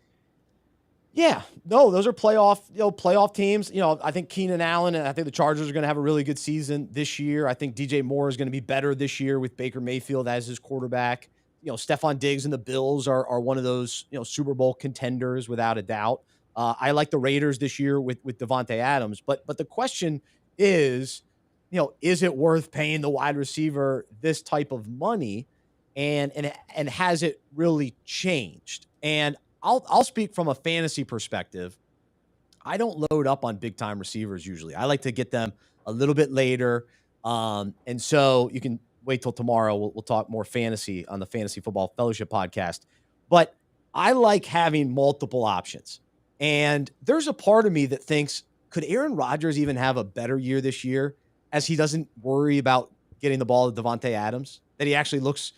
Yeah, no, those are playoff teams. You know, I think Keenan Allen and I think the Chargers are going to have a really good season this year. I think DJ Moore is going to be better this year with Baker Mayfield as his quarterback. You know, Stephon Diggs and the Bills are one of those, you know, Super Bowl contenders without a doubt. I like the Raiders this year with Devontae Adams, but the question is, you know, is it worth paying the wide receiver this type of money, and has it really changed? And I'll speak from a fantasy perspective. I don't load up on big time receivers usually. I like to get them a little bit later, and so you can wait till tomorrow. We'll talk more fantasy on the Fantasy Football Fellowship podcast. But I like having multiple options. And there's a part of me that thinks, could Aaron Rodgers even have a better year this year as he doesn't worry about getting the ball to Devontae Adams, that he actually looks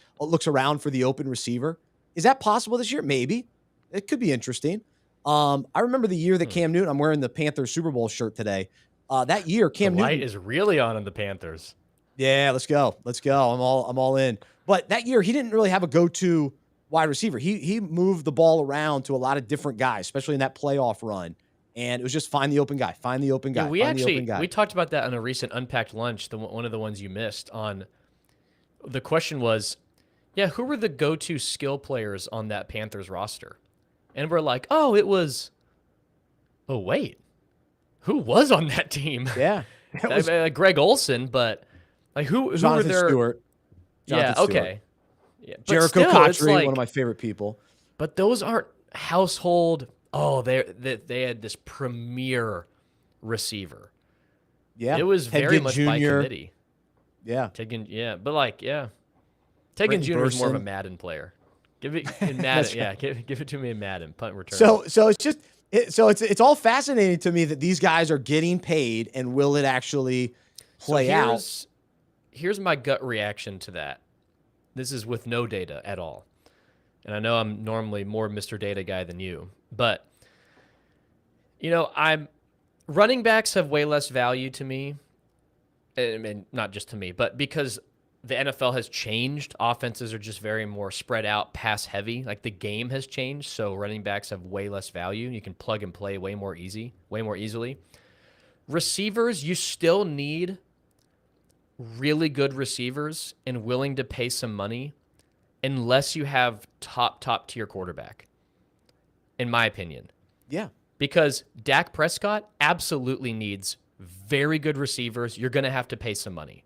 around for the open receiver? Is that possible this year? Maybe. It could be interesting. I remember the year that Cam Newton, I'm wearing the Panthers Super Bowl shirt today. That year, Cam Newton. The light is really on in the Panthers. Yeah, let's go. I'm all in. But that year, he didn't really have a go-to wide receiver. He moved the ball around to a lot of different guys, especially in that playoff run. And it was just find the open guy, find the open guy. Yeah, we talked about that on a recent Unpacked lunch, one of the ones you missed. On the question was, who were the go-to skill players on that Panthers roster? And we're like, who was on that team? Yeah, Greg Olsen, but like who were their Stewart? Jonathan Stewart. Yeah, Jericho Cotchery, one of my favorite people. But those aren't household. They had this premier receiver. Yeah, it was very much Jr. by committee. Yeah, Ted Ginn Jr. is more of a Madden player. Give it in Madden. Yeah, give it to me in Madden. Punt return. So it's just it's all fascinating to me that these guys are getting paid, and will it actually play out? Here's my gut reaction to that. This is with no data at all. And I know I'm normally more Mr. Data guy than you, but running backs have way less value to me. I mean, not just to me, but because the NFL has changed. Offenses are just very more spread out, pass heavy. Like the game has changed, so running backs have way less value. You can plug and play way more easily. Receivers, you still need really good receivers and willing to pay some money unless you have top tier quarterback, in my opinion. Yeah. because Dak Prescott absolutely needs very good receivers. You're going to have to pay some money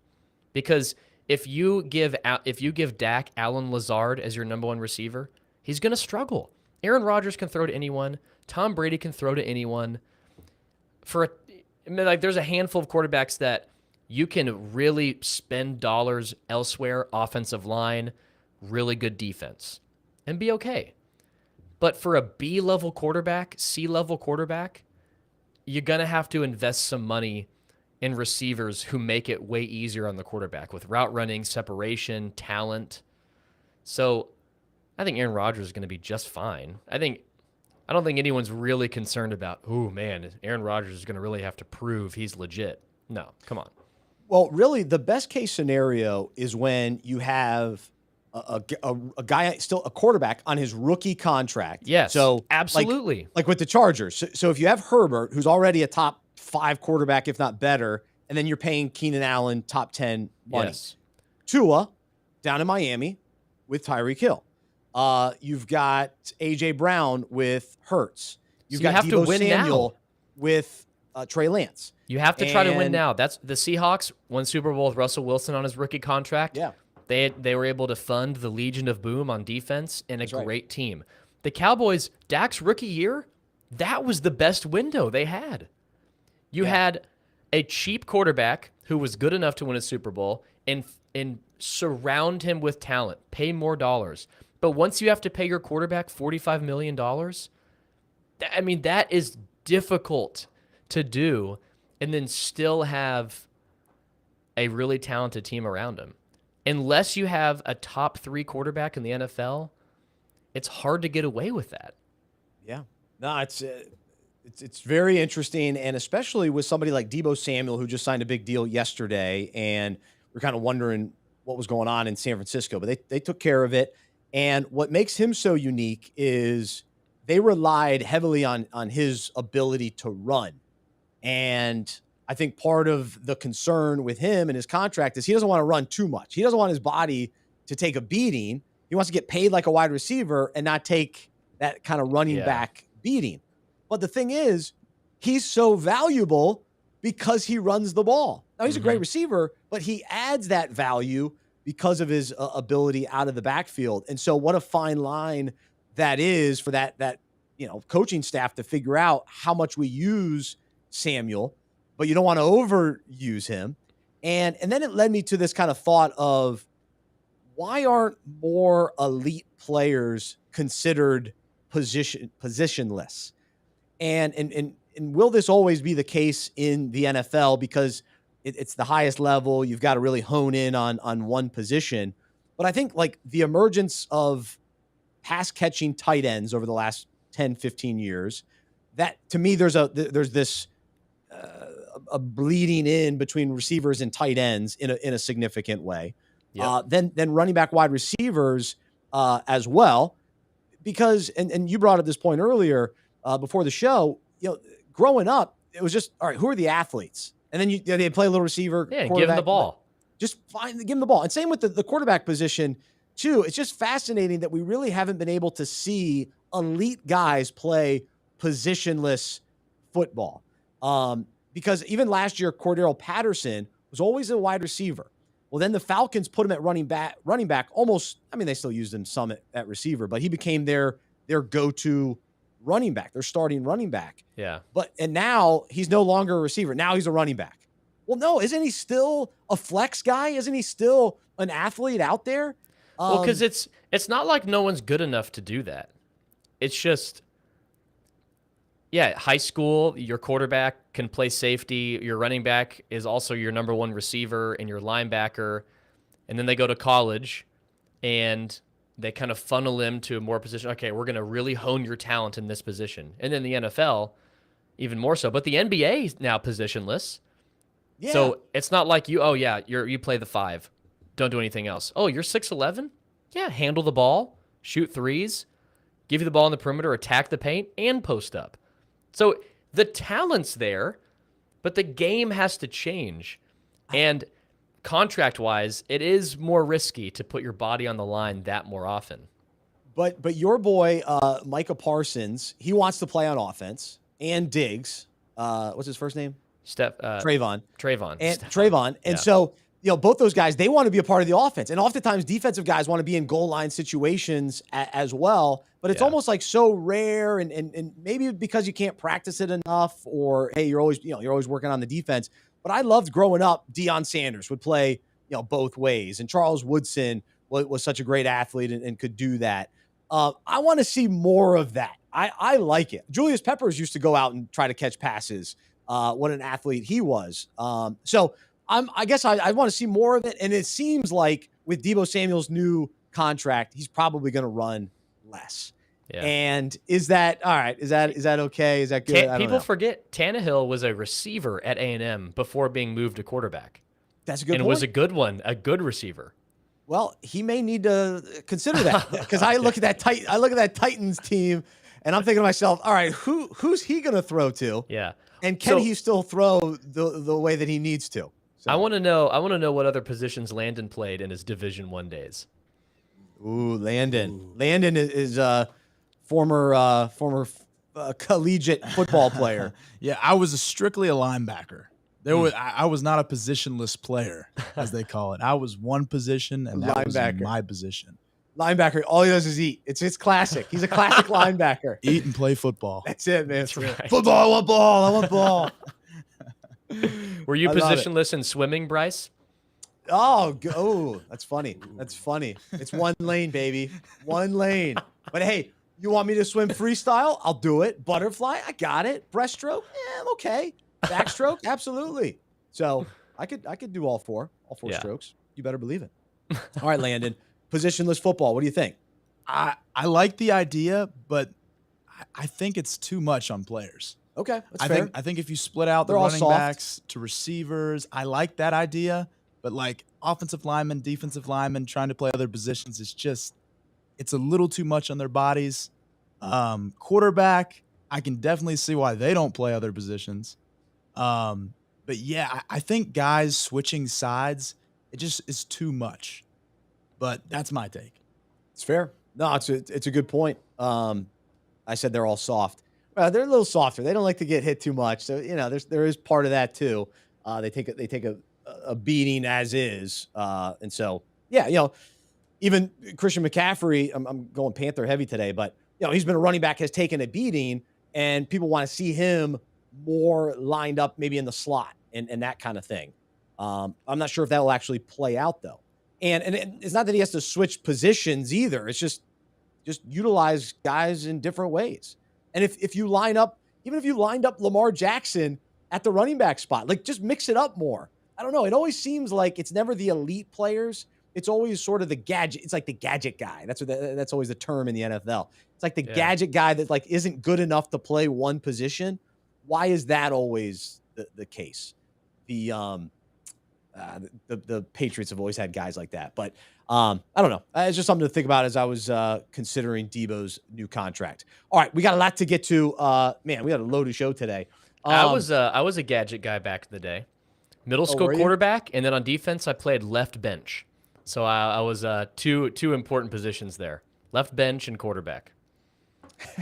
because if you give Dak Allen Lazard as your number one receiver, he's going to struggle. Aaron Rodgers can throw to anyone. Tom Brady can throw to anyone. There's a handful of quarterbacks that you can really spend dollars elsewhere, offensive line, really good defense, and be okay. But for a B-level quarterback, C-level quarterback, you're going to have to invest some money in receivers who make it way easier on the quarterback with route running, separation, talent. So I think Aaron Rodgers is going to be just fine. I don't think anyone's really concerned about, oh, man, Aaron Rodgers is going to really have to prove he's legit. No, come on. Well, really, the best case scenario is when you have a guy, still a quarterback, on his rookie contract. Yes, so absolutely. Like with the Chargers. So if you have Herbert, who's already a top 5 quarterback, if not better, and then you're paying Keenan Allen top 10 money. Yes. Tua down in Miami with Tyreek Hill. You've got A.J. Brown with Hurts. You've got have to Deebo win Samuel now. with Trey Lance. You have to try to win now. That's the Seahawks won Super Bowl with Russell Wilson on his rookie contract. Yeah. They were able to fund the Legion of Boom on defense and a That's great team. The Cowboys, Dak's rookie year, that was the best window they had. You had a cheap quarterback who was good enough to win a Super Bowl and surround him with talent, pay more dollars. But once you have to pay your quarterback $45 million, that is difficult to do and then still have a really talented team around him. Unless you have a top 3 quarterback in the NFL, it's hard to get away with that. Yeah. No, it's very interesting, and especially with somebody like Deebo Samuel, who just signed a big deal yesterday, and we're kind of wondering what was going on in San Francisco, but they took care of it. And what makes him so unique is they relied heavily on his ability to run. And I think part of the concern with him and his contract is he doesn't want to run too much. He doesn't want his body to take a beating. He wants to get paid like a wide receiver and not take that kind of running back beating. But the thing is, he's so valuable because he runs the ball. Now, he's a great receiver, but he adds that value because of his ability out of the backfield. And so what a fine line that is for that coaching staff to figure out how much we use Samuel, but you don't want to overuse him. And then it led me to this kind of thought of, why aren't more elite players considered positionless? And will this always be the case in the NFL? Because it's the highest level. You've got to really hone in on one position. But I think like the emergence of pass catching tight ends over the last 10, 15 years, that to me, there's this a bleeding in between receivers and tight ends in a significant way. Yep. Then running back, wide receivers as well, because and you brought up this point earlier before the show. Growing up, it was just, all right, who are the athletes? And then they play a little receiver. Yeah, give them the ball. Just give them the ball. And same with the quarterback position too. It's just fascinating that we really haven't been able to see elite guys play positionless football. Because even last year, Cordero Patterson was always a wide receiver. Well, then the Falcons put him at running back almost. I mean, they still used him some at receiver, but he became their go-to running back, their starting running back. Yeah. And now he's no longer a receiver. Now he's a running back. Well, no, isn't he still a flex guy? Isn't he still an athlete out there? Well, because it's not like no one's good enough to do that. It's just, high school, your quarterback can play safety. Your running back is also your number one receiver and your linebacker. And then they go to college and they kind of funnel him to a more position. Okay, we're going to really hone your talent in this position. And then the NFL, even more so. But the NBA is now positionless. Yeah. So it's not like you play the 5. Don't do anything else. Oh, you're 6'11"? Yeah, handle the ball, shoot threes, give you the ball in the perimeter, attack the paint, and post up. So the talent's there, but the game has to change. And contract-wise, it is more risky to put your body on the line that more often. But your boy, Micah Parsons, he wants to play on offense. and Diggs. What's his first name? Trayvon. And Trayvon. And so, both those guys, they want to be a part of the offense. And oftentimes defensive guys want to be in goal line situations as well. But it's almost like so rare and maybe because you can't practice it enough, or, hey, you're always working on the defense. But I loved growing up, Deion Sanders would play, both ways. And Charles Woodson was such a great athlete and could do that. I want to see more of that. I like it. Julius Peppers used to go out and try to catch passes. What an athlete he was. So I guess I want to see more of it. And it seems like with Deebo Samuel's new contract, he's probably going to run less. Yeah. And is that all right? Is that okay? Is that good? People forget Tannehill was a receiver at A&M before being moved to quarterback. That's a good point. And was a good one, a good receiver. Well, he may need to consider that, because I look at that Titans team, and I'm thinking to myself, all right, who's he going to throw to? Yeah. And can he still throw the way that he needs to? So. I want to know what other positions Landon played in his Division I days. Ooh, Landon. Landon is former collegiate football player. Yeah, I was strictly a linebacker. I was not a positionless player, as they call it. I was one position, and that was my position. Linebacker, all he does is eat. It's classic. He's a classic linebacker. Eat and play football. That's it, man. That's right. Football, I want ball. Were you positionless in swimming, Bryce? Oh, that's funny. That's funny. It's one lane, baby. One lane. But hey, you want me to swim freestyle? I'll do it. Butterfly, I got it. Breaststroke, I'm okay. Backstroke, absolutely. So I could do all four strokes. You better believe it. All right, Landon. Positionless football. What do you think? I like the idea, but I think it's too much on players. Okay, that's fair. I think if you split out the running backs to receivers, I like that idea. But like offensive linemen, defensive linemen trying to play other positions, it's a little too much on their bodies. Quarterback, I can definitely see why they don't play other positions. But yeah, I think guys switching sides, it just is too much. But that's my take. It's fair. No, it's a good point. I said they're all soft. They're a little softer. They don't like to get hit too much. So, there is part of that too. They take a beating as is. And so, yeah, even Christian McCaffrey, I'm going Panther heavy today, but he's been a running back, has taken a beating, and people want to see him more lined up maybe in the slot and that kind of thing. I'm not sure if that will actually play out though. And it's not that he has to switch positions either. It's just utilize guys in different ways. And if you line up, even if you lined up Lamar Jackson at the running back spot, like just mix it up more. I don't know. It always seems like it's never the elite players. It's always sort of the gadget. It's like the gadget guy. That's always the term in the NFL. It's like the gadget guy that like isn't good enough to play one position. Why is that always the case? The Patriots have always had guys like that, but I don't know. It's just something to think about as I was considering Deebo's new contract. All right, we got a lot to get to. Man, we had a loaded show today. I was a gadget guy back in the day, middle school quarterback, and then on defense I played left bench. So I was two important positions there: left bench and quarterback.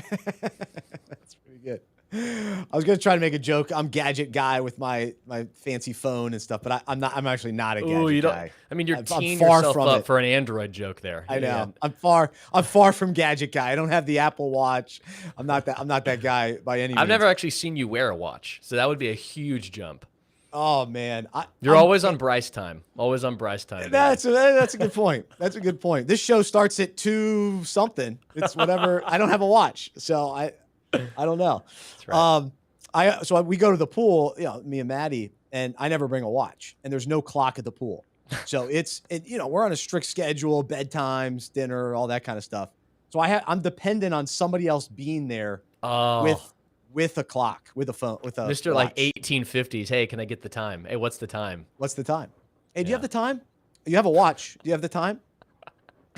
That's pretty good. I was going to try to make a joke. I'm gadget guy with my fancy phone and stuff, but I'm not. I'm actually not a gadget guy. I mean, you're teeing yourself up for an Android joke there. I know. Yeah. I'm far from gadget guy. I don't have the Apple Watch. I'm not that guy by any means. I've never actually seen you wear a watch, so that would be a huge jump. Oh man, you're always on Bryce time. Always on Bryce time. That's a good point. That's a good point. This show starts at 2 something. It's whatever. I don't have a watch, so I don't know. That's right. So we go to the pool, me and Maddie, and I never bring a watch, and there's no clock at the pool. So we're on a strict schedule, bedtimes, dinner, all that kind of stuff. So I'm dependent on somebody else being there with a clock, with a phone, with a Mr. watch. Like 1850s. Hey, can I get the time? Hey, what's the time? What's the time? Hey, do you have the time? You have a watch. Do you have the time?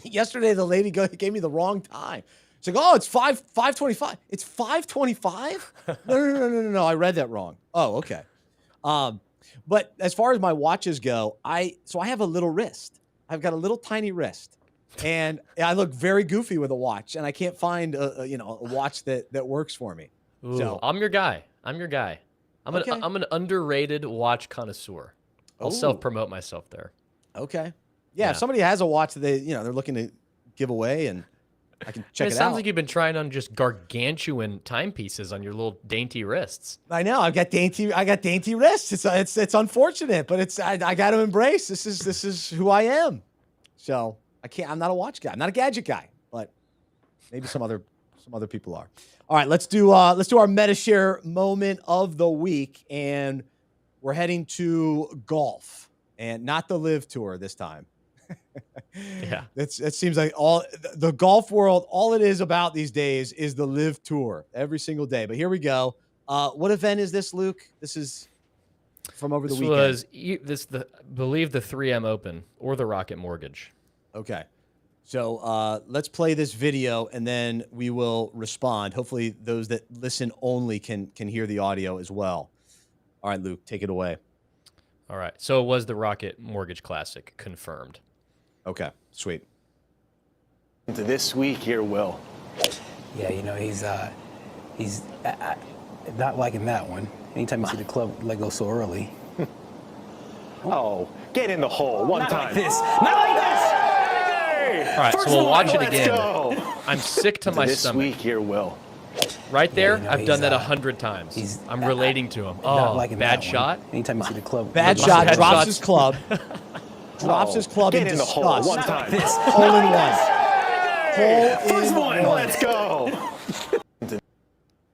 Yesterday, the lady gave me the wrong time. It's like, it's 5:25. It's 5:25? No. I read that wrong. Oh, okay. But as far as my watches go, I have a little wrist. I've got a little tiny wrist, and I look very goofy with a watch, and I can't find a watch that works for me. Ooh, So I'm your guy. I'm Okay. I'm an underrated watch connoisseur. I'll Ooh. self-promote myself there. Okay. Yeah, Yeah. if somebody has a watch that they're looking to give away, and I can check it it sounds out. like you've been trying on just gargantuan timepieces on your little dainty wrists. I know I got dainty wrists. It's unfortunate, but I got to embrace this is who I am. So I'm not a watch guy. I'm not a gadget guy, but maybe some other people are. All right, let's do our Medi-Share moment of the week, and we're heading to golf, and not the Live Tour this time. Yeah. It seems like all the golf world, all it is about these days is the Live Tour every single day. But here we go. What event is this, Luke? This is from over the weekend. Believe the 3M Open or the Rocket Mortgage. Okay. So let's play this video, and then we will respond. Hopefully those that listen only can hear the audio as well. All right, Luke, take it away. All right. So it was the Rocket Mortgage Classic, confirmed. Okay, sweet. This week here, Will. Yeah, he's not liking that one. Anytime you see the club let go so early. Oh, get in the hole one Not time. like this. Not like this. All right, First so we'll one, watch it let's again. go. I'm sick to my This stomach. week here, Will. Right there, Yeah, I've done he's, that 100 times. he's I'm relating to him. Not Oh, liking bad that one. shot. Anytime you see the club. Bad let go shot, so drops early. his club. Drops his club Get in in the disgust. hole one Not like time. this. Hole in one. First Hole one, in one. let's go.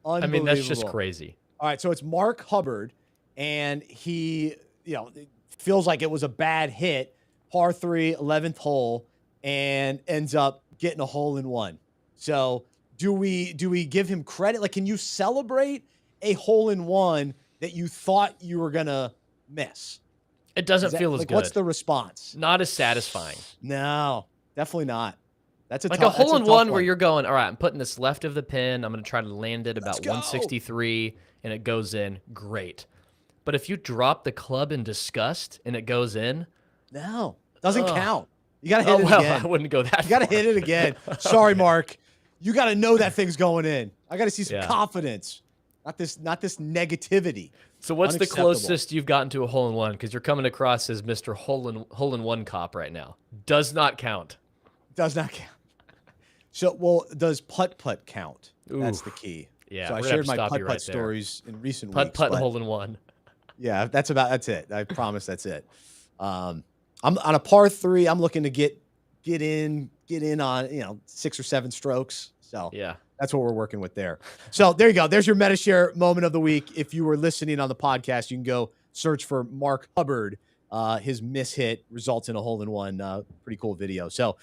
I mean, that's just Unbelievable. crazy. All right, so it's Mark Hubbard, and he, it feels like it was a bad hit, par 3, 11th hole, and ends up getting a hole in one. So do we give him credit? Like, can you celebrate a hole in one that you thought you were gonna miss? It doesn't feel as like, good. what's the response? Not as satisfying. No, definitely not. That's Like a hole in one where you're going, all right, I'm putting this left of the pin. I'm going to try to land it about Let's go. 163, and it goes in. Great. But if you drop the club in disgust and it goes in, no, doesn't Ugh. count. You got to hit it well, again. I wouldn't go that You got to far. hit it again. Sorry, Mark. You got to know that thing's going in. I got to see some Yeah. confidence, not this negativity. So what's the Unacceptable. closest you've gotten to a hole in one? Because you're coming across as Mr. Hole in One cop right now. Does not count. Does not count. So, well, does putt count? That's Ooh. the key. Yeah, So I we're gonna shared have to my stop putt you right there. stories in recent Putt weeks. and but hole in one. Yeah, that's it. I promise that's it. I'm on a par 3. I'm looking to get in on 6 or 7 strokes. So Yeah. that's what we're working with there. So there you go. There's your Medi-Share moment of the week. If you were listening on the podcast, you can go search for Mark Hubbard. His miss hit results in a hole in one. Pretty cool video. So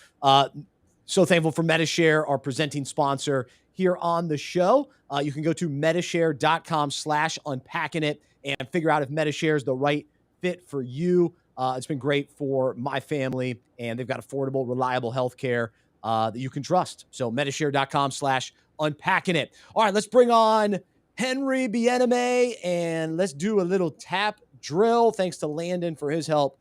thankful for Medi-Share, our presenting sponsor here on the show. You can go to Medi-Share.com/unpacking it and figure out if Medi-Share is the right fit for you. It's been great for my family, and they've got affordable, reliable healthcare that you can trust. So Medi-Share.com/unpacking it. All right, let's bring on Henry Bieneme, and let's do a little tap drill. Thanks to Landon for his help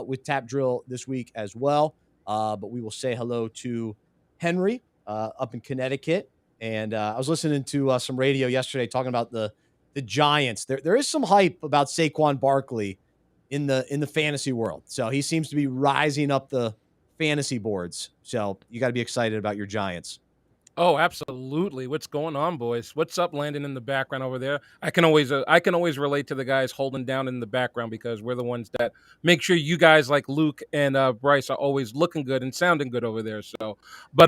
with tap drill this week as well. But we will say hello to Henry up in Connecticut. And I was listening to some radio yesterday talking about the Giants. There is some hype about Saquon Barkley in the fantasy world. So he seems to be rising up the fantasy boards. So you got to be excited about your Giants. Oh, absolutely. What's going on, boys? What's up, Landon, in the background over there? I can always relate to the guys holding down in the background because we're the ones that make sure you guys like Luke and Bryce are always looking good and sounding good over there. So, but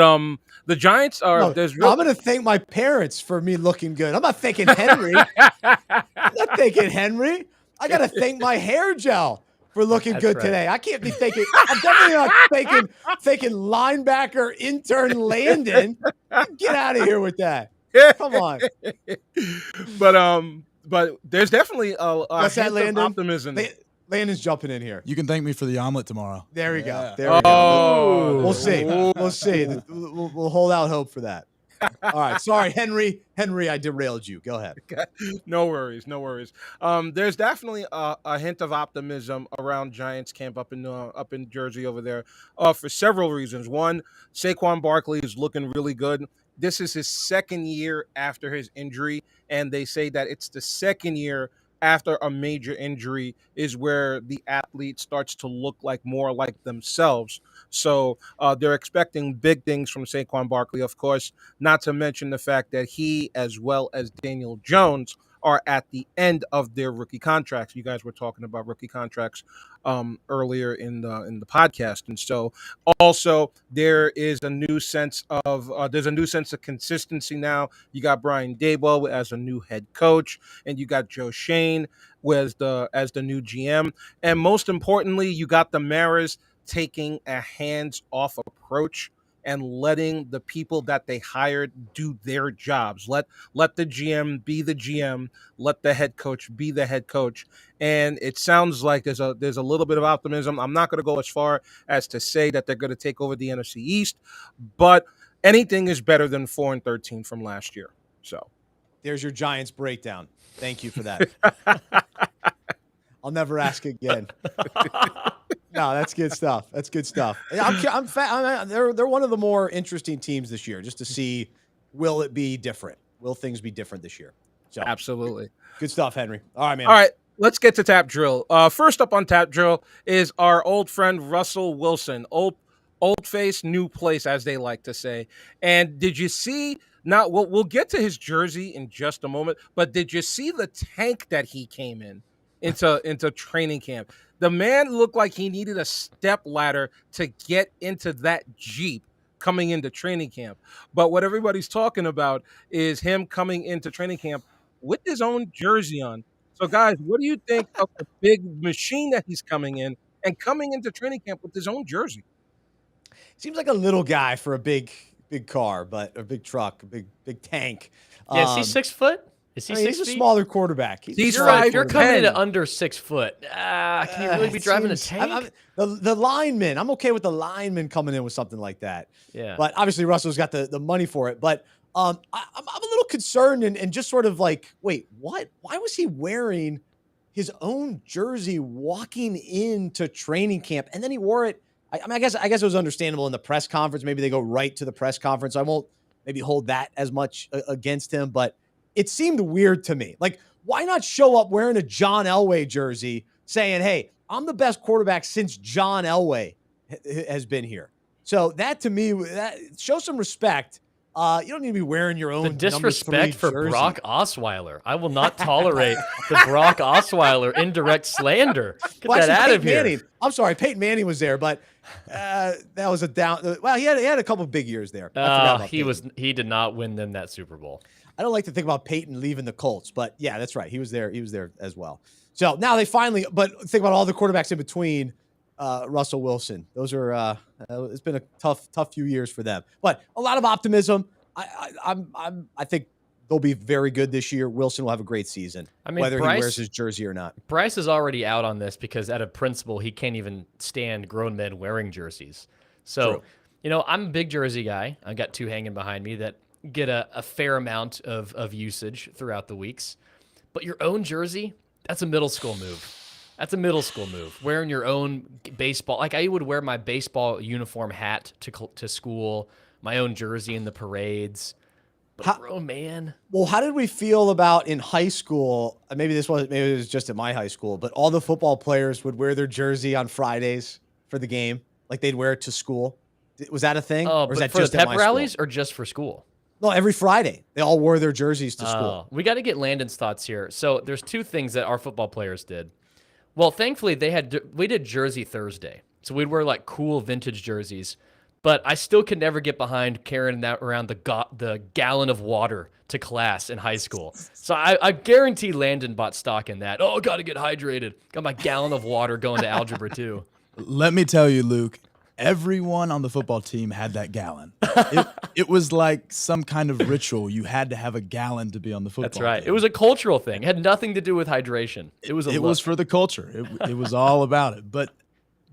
the Giants are. I'm going to thank my parents for me looking good. I'm not thanking Henry. I'm not thanking Henry. I got to thank my hair gel for looking That's good right. today. I can't be thinking. I'm definitely not thinking linebacker intern Landon. Get out of here with that. Come on. But there's definitely a What's that, hint of Landon? optimism. Landon's jumping in here. You can thank me for the omelet tomorrow. There we go. Yeah. There we go. Oh, We'll see. We'll see. We'll hold out hope for that. All right. Sorry, Henry. Henry, I derailed you. Go ahead. No worries. There's definitely a hint of optimism around Giants camp up in Jersey over there for several reasons. One, Saquon Barkley is looking really good. this is his second year after his injury, and they say that it's the second year after a major injury is where the athlete starts to look like more like themselves. So they're expecting big things from Saquon Barkley, of course, not to mention the fact that he, as well as Daniel Jones, are at the end of their rookie contracts. You guys were talking about rookie contracts earlier in the podcast, and so also there is a new sense of consistency now. You got Brian Daboll as a new head coach, and you got Joe Shane as the new GM, and most importantly, you got the Maras taking a hands-off approach and letting the people that they hired do their jobs. Let the GM be the GM. Let the head coach be the head coach. And it sounds like there's a little bit of optimism. I'm not going to go as far as to say that they're going to take over the NFC East, but anything is better than 4-13 from last year. So there's your Giants breakdown. Thank you for that. I'll never ask again. No, that's good stuff. That's good stuff. They're one of the more interesting teams this year, just to see, will it be different? Will things be different this year? So absolutely. Good stuff, Henry. All right, man. All right, let's get to Tap Drill. First up on Tap Drill is our old friend Russell Wilson. Old face, new place, as they like to say. And did you see? Now we'll get to his jersey in just a moment, but did you see the tank that he came into training camp? The man looked like he needed a step ladder to get into that Jeep coming into training camp. But what everybody's talking about is him coming into training camp with his own jersey on. So, guys, what do you think of the big machine that he's coming in and coming into training camp with his own jersey? Seems like a little guy for a big car, but a big truck, a big tank. Yeah, is he 6 foot? Is he 6 feet? He's a smaller quarterback. You're coming in at under 6 foot. Can you really be driving a tank? The lineman. I'm okay with the lineman coming in with something like that. Yeah. But obviously Russell's got the money for it. But I'm a little concerned and just sort of like, wait, what? Why was he wearing his own jersey walking into training camp? And then he wore it. I guess it was understandable in the press conference. Maybe they go right to the press conference. I won't maybe hold that as much against him, but it seemed weird to me. Like, why not show up wearing a John Elway jersey saying, hey, I'm the best quarterback since John Elway has been here? So that, to me, that shows some respect. You don't need to be wearing your own The disrespect for jersey. Brock Osweiler. I will not tolerate the Brock Osweiler indirect slander. Get that out of here. Manning, I'm sorry, Peyton Manning was there, but that was a down. Well, he had a couple of big years there. He did not win them that Super Bowl. I don't like to think about Peyton leaving the Colts, but yeah, that's right. He was there. He was there as well. So now they finally, but think about all the quarterbacks in between Russell Wilson. Those are, it's been a tough few years for them, but a lot of optimism. I think they'll be very good this year. Wilson will have a great season, whether he wears his jersey or not. Bryce is already out on this because out of principle, he can't even stand grown men wearing jerseys. So, True. I'm a big jersey guy. I got 2 hanging behind me that get a fair amount of usage throughout the weeks. But your own jersey, that's a middle school move. That's a middle school move. Wearing your own baseball. Like, I would wear my baseball uniform hat to school, my own jersey in the parades. But grown man. Well, how did we feel about in high school? Maybe it was just at my high school, but all the football players would wear their jersey on Fridays for the game. Like, they'd wear it to school. Was that a thing? Oh, or was but that for just the at pep my rallies school? or just for school? No, every Friday. They all wore their jerseys to school. We got to get Landon's thoughts here. So there's 2 things that our football players did. Well, thankfully, we did Jersey Thursday. So we'd wear like cool vintage jerseys. But I still could never get behind carrying that around the gallon of water to class in high school. So I guarantee Landon bought stock in that. Oh, got to get hydrated. Got my gallon of water going to Algebra 2. Let me tell you, Luke, everyone on the football team had that gallon. It was like some kind of ritual. You had to have a gallon to be on the football That's right. team. It was a cultural thing. It had nothing to do with hydration. It was for the culture. It was all about it. But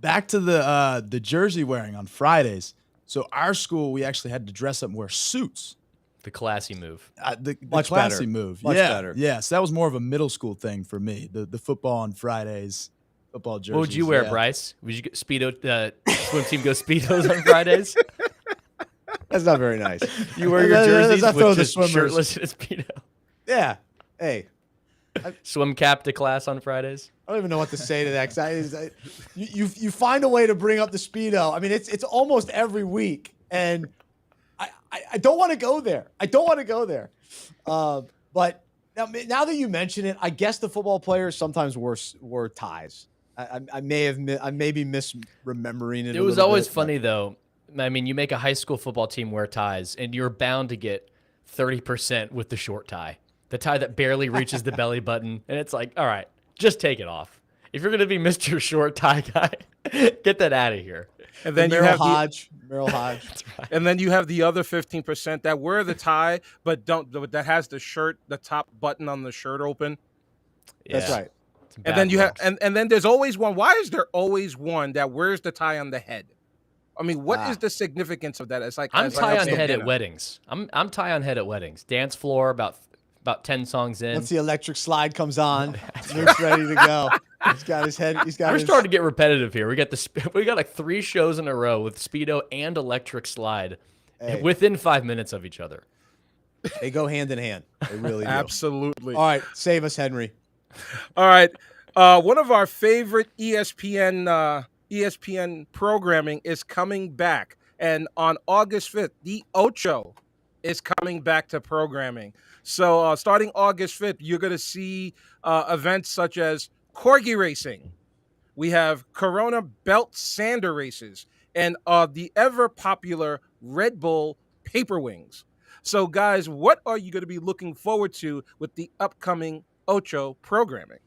back to the jersey wearing on Fridays. So our school, we actually had to dress up and wear suits. The classy move. The Much classy better. move. Much better. Yeah, so that was more of a middle school thing for me. The football on Fridays, football jerseys. What would you wear, Bryce? Would you get swim team go Speedos on Fridays? That's not very nice. You wear your Let's jerseys not throw with the just swimmers. shirtless and a Speedo. Yeah. Hey, Swim cap to class on Fridays. I don't even know what to say to that. 'Cause you find a way to bring up the Speedo. I mean, it's almost every week, and I don't want to go there. I don't want to go there. But now that you mention it, I guess the football players sometimes wore ties. I may be misremembering it. It was always funny though. I mean, you make a high school football team wear ties, and you're bound to get 30% with the short tie. The tie that barely reaches the belly button. And it's like, all right, just take it off. If you're going to be Mr. Short Tie Guy, get that out of here. And then Merrill Hodge. That's right. And then you have the other 15% that wear the tie, but that has the shirt, the top button on the shirt open. Yeah. That's right. And then you have, and then there's always one. Why is there always one that wears the tie on the head? I mean, what is the significance of that? It's like I'm tie on head at weddings. I'm tie on head at weddings. Dance floor about 10 songs in. Once the electric slide comes on, Luke's ready to go. He's got his head. We're starting to get repetitive here. We got like 3 shows in a row with Speedo and electric slide within 5 minutes of each other. They go hand in hand. They really do. Absolutely. All right, save us, Henry. All right. One of our favorite ESPN programming is coming back, and on August 5th, the Ocho is coming back to programming. So starting August 5th, you're going to see events such as corgi racing. We have Corona belt sander races and the ever popular Red Bull paper wings. So guys, what are you going to be looking forward to with the upcoming Ocho programming?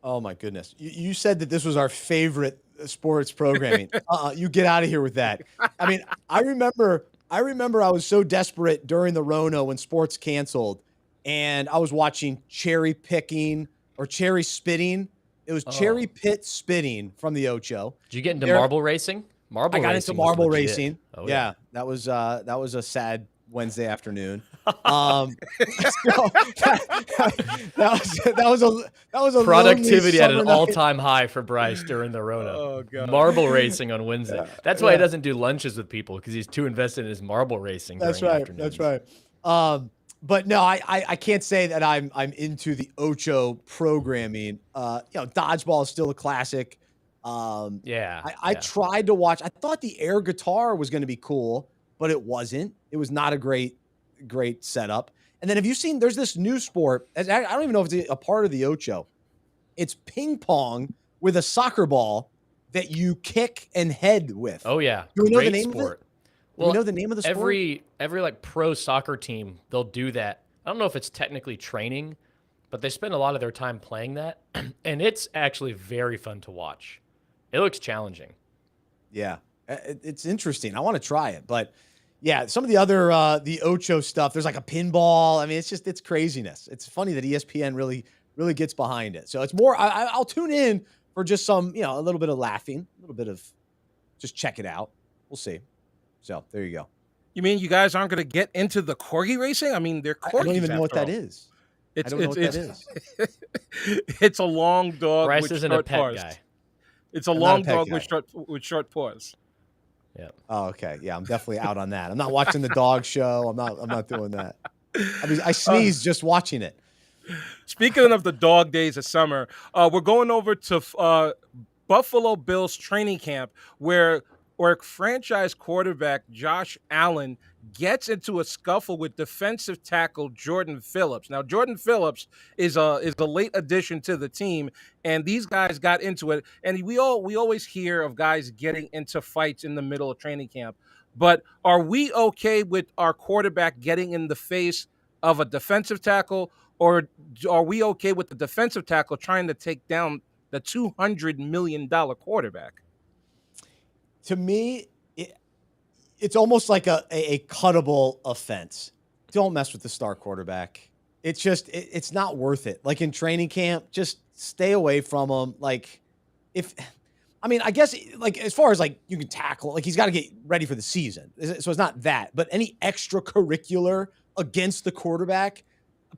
Oh my goodness. You said that this was our favorite sports programming. You get out of here with that. I mean, I remember I was so desperate during the Rona when sports canceled, and I was watching cherry picking or cherry spitting. It was cherry pit spitting from the Ocho. Did you get into marble racing? I got into marble racing. Oh, yeah. That was a sad Wednesday afternoon. That was a productivity at an all-time high for Bryce during the Rona. Oh god. Marble racing on Wednesday. That's why he doesn't do lunches with people, because he's too invested in his marble racing. That's right. That's right. But no, I can't say that I'm into the Ocho programming. Dodgeball is still a classic. I tried to watch. I thought the air guitar was going to be cool, but it wasn't. It was not a great setup. And then have you seen, there's this new sport. I don't even know if it's a part of the Ocho. It's ping pong with a soccer ball that you kick and head with. Oh, yeah. Do we know the name of it? Well, do we know the name of the sport? Every like pro soccer team, they'll do that. I don't know if it's technically training, but they spend a lot of their time playing that. And it's actually very fun to watch. It looks challenging. Yeah, it's interesting. I want to try it, but yeah, some of the other the Ocho stuff. There's like a pinball. I mean, it's craziness. It's funny that ESPN really gets behind it. So it's more. I'll tune in for just some, a little bit of laughing, a little bit of just check it out. We'll see. So there you go. You mean you guys aren't going to get into the corgi racing? I mean, they're corgis. I don't even know what that is. I don't know what that is. It's a long dog. Bryce with isn't short a pet paws. guy. It's a long dog with short paws. Yeah. Oh, okay. Yeah, I'm definitely out on that. I'm not watching the dog show. I'm not doing that. I sneezed just watching it. Speaking of the dog days of summer, we're going over to Buffalo Bills training camp where franchise quarterback Josh Allen gets into a scuffle with defensive tackle Jordan Phillips. Now, Jordan Phillips is a late addition to the team, and these guys got into it. And we always hear of guys getting into fights in the middle of training camp. But are we okay with our quarterback getting in the face of a defensive tackle, or are we okay with the defensive tackle trying to take down the $200 million quarterback? To me, it's almost like a cuttable offense. Don't mess with the star quarterback. It's just, it's not worth it. Like in training camp, just stay away from him. Like I guess like as far as like you can tackle, like he's got to get ready for the season. So it's not that, but any extracurricular against the quarterback,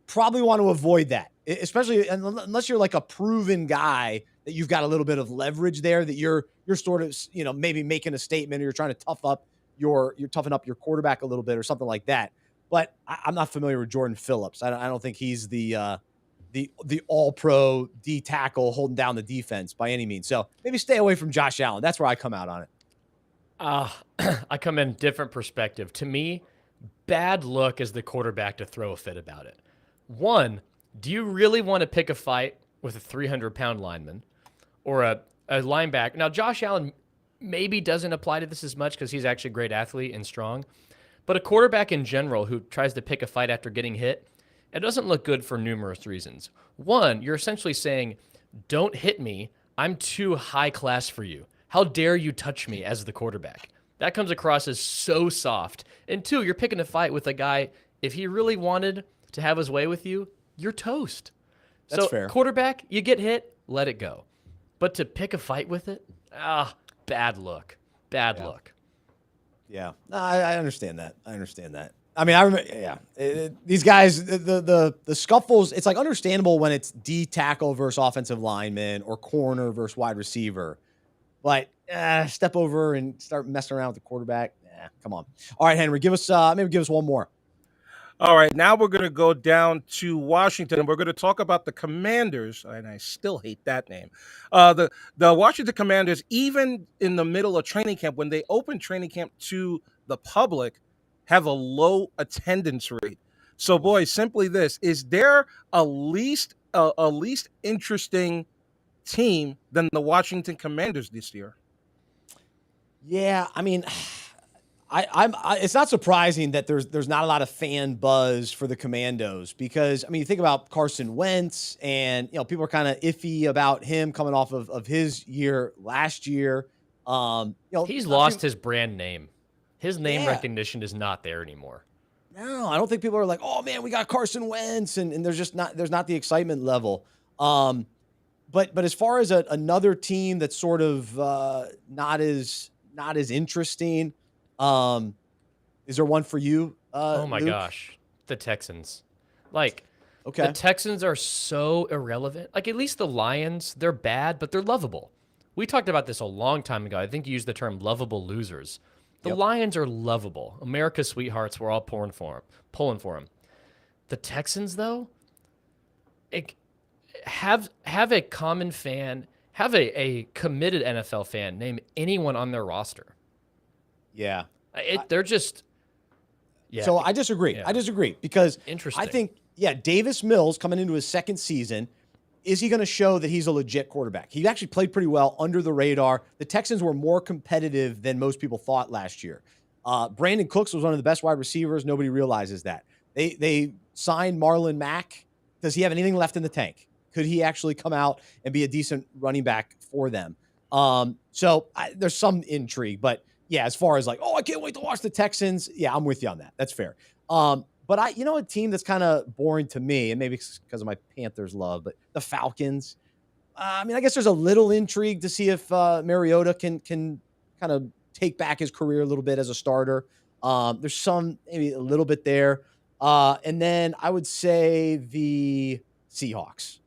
probably want to avoid that, especially unless you're like a proven guy that you've got a little bit of leverage there, that you're sort of, maybe making a statement or you're trying to tough up you toughen up your quarterback a little bit or something like that. But I'm not familiar with Jordan Phillips. I don't think he's the all-pro D tackle holding down the defense by any means. So maybe stay away from Josh Allen. That's where I come out on it. I come in different perspective. To me, bad look as the quarterback to throw a fit about it. One, do you really want to pick a fight with a 300-pound lineman or a linebacker? Now, Josh Allen maybe doesn't apply to this as much because he's actually a great athlete and strong. But a quarterback in general who tries to pick a fight after getting hit, it doesn't look good for numerous reasons. One, you're essentially saying, don't hit me. I'm too high class for you. How dare you touch me as the quarterback? That comes across as so soft. And two, you're picking a fight with a guy, if he really wanted to have his way with you, you're toast. That's fair. Quarterback, you get hit, let it go. But to pick a fight with it, bad look. Bad look. Yeah, no, I understand that. I mean, I remember, these guys, the scuffles, it's like understandable when it's D tackle versus offensive lineman or corner versus wide receiver. But step over and start messing around with the quarterback. Come on. All right, Henry, give us one more. All right, now we're going to go down to Washington, and we're going to talk about the Commanders, and I still hate that name. The Washington Commanders, even in the middle of training camp, when they open training camp to the public, have a low attendance rate. So, boys, simply this: is there a least interesting team than the Washington Commanders this year? Yeah, I mean, it's not surprising that there's not a lot of fan buzz for the Commandos because, I mean, you think about Carson Wentz and, people are kind of iffy about him coming off of his year last year. He's lost his brand name. His name recognition is not there anymore. No, I don't think people are like, oh man, we got Carson Wentz, and there's not the excitement level. But as far as another team that's sort of not as interesting, is there one for you? Oh my Luke? gosh, the Texans. Okay. The Texans are so irrelevant. Like, at least the Lions, they're bad, but they're lovable. We talked about this a long time ago. I think you used the term lovable losers. The Lions are lovable. America's sweethearts. We're all pulling for them. The Texans, though, have a common fan, have a committed NFL fan name anyone on their roster. Yeah. They're just. Yeah. So I disagree. Yeah. I disagree because Interesting. I think, Davis Mills coming into his second season, is he going to show that he's a legit quarterback? He actually played pretty well under the radar. The Texans were more competitive than most people thought last year. Brandon Cooks was one of the best wide receivers. Nobody realizes that. They signed Marlon Mack. Does he have anything left in the tank? Could he actually come out and be a decent running back for them? So there's some intrigue, but as far as I can't wait to watch the Texans. Yeah, I'm with you on that. That's fair. But a team that's kind of boring to me, and maybe it's because of my Panthers love, but the Falcons. I guess there's a little intrigue to see if Mariota can kind of take back his career a little bit as a starter. There's some, maybe a little bit there. And then I would say the Seahawks.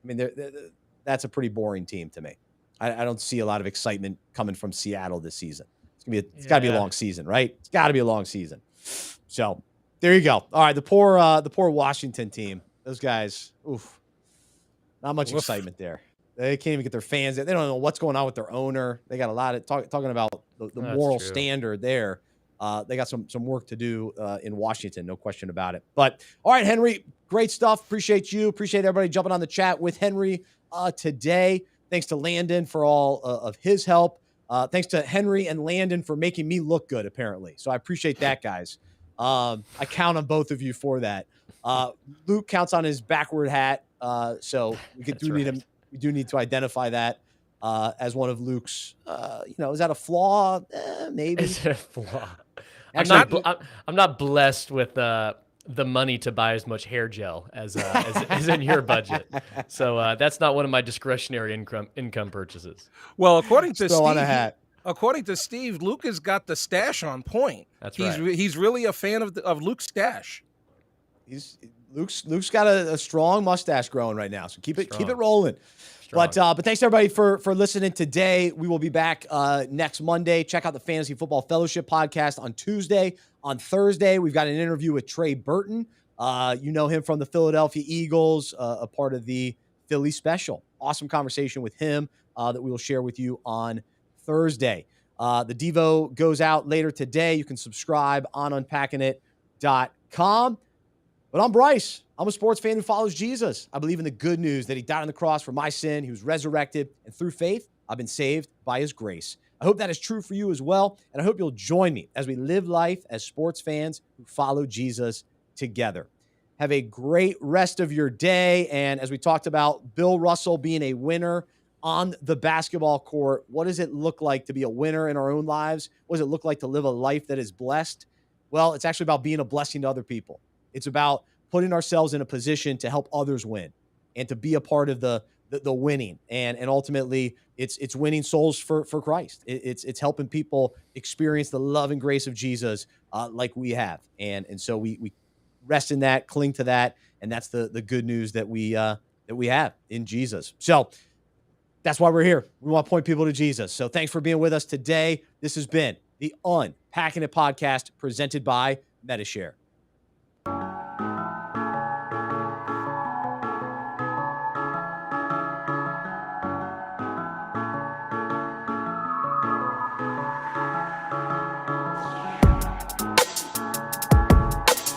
That's a pretty boring team to me. I don't see a lot of excitement coming from Seattle this season. It's got to be a long season, right? It's got to be a long season. So there you go. All right, the poor Washington team. Those guys, not much excitement there. They can't even get their fans. They don't know what's going on with their owner. They got a lot of talking about the moral standard there. They got some work to do in Washington, no question about it. But all right, Henry, great stuff. Appreciate you. Appreciate everybody jumping on the chat with Henry today. Thanks to Landon for all of his help. Thanks to Henry and Landon for making me look good, apparently. So I appreciate that, guys. I count on both of you for that. Luke counts on his backward hat. So we do need to identify that as one of Luke's, is that a flaw? Maybe. It's a flaw. Actually, I'm not blessed with the money to buy as much hair gel as in your budget. So that's not one of my discretionary income purchases. Well, according to Still Steve, on a hat. According to Steve, Luke has got the stash on point. That's right. He's really a fan of Luke's stash. Luke's got a strong mustache growing right now, so keep it rolling. Strong. But thanks everybody for listening today. We will be back next Monday. Check out the Fantasy Football Fellowship podcast on Tuesday. On Thursday, we've got an interview with Trey Burton. You know him from the Philadelphia Eagles, a part of the Philly Special. Awesome conversation with him that we will share with you on Thursday. The Devo goes out later today. You can subscribe on unpackingit.com. But I'm Bryce. I'm a sports fan who follows Jesus. I believe in the good news that he died on the cross for my sin. He was resurrected. And through faith, I've been saved by his grace. I hope that is true for you as well. And I hope you'll join me as we live life as sports fans who follow Jesus together. Have a great rest of your day. And as we talked about Bill Russell being a winner on the basketball court, what does it look like to be a winner in our own lives? What does it look like to live a life that is blessed? Well, it's actually about being a blessing to other people. It's about putting ourselves in a position to help others win and to be a part of the winning. And ultimately, it's winning souls for Christ. It's helping people experience the love and grace of Jesus like we have. And so we rest in that, cling to that, and that's the good news that we have in Jesus. So that's why we're here. We want to point people to Jesus. So thanks for being with us today. This has been the Unpacking It podcast presented by Medi-Share.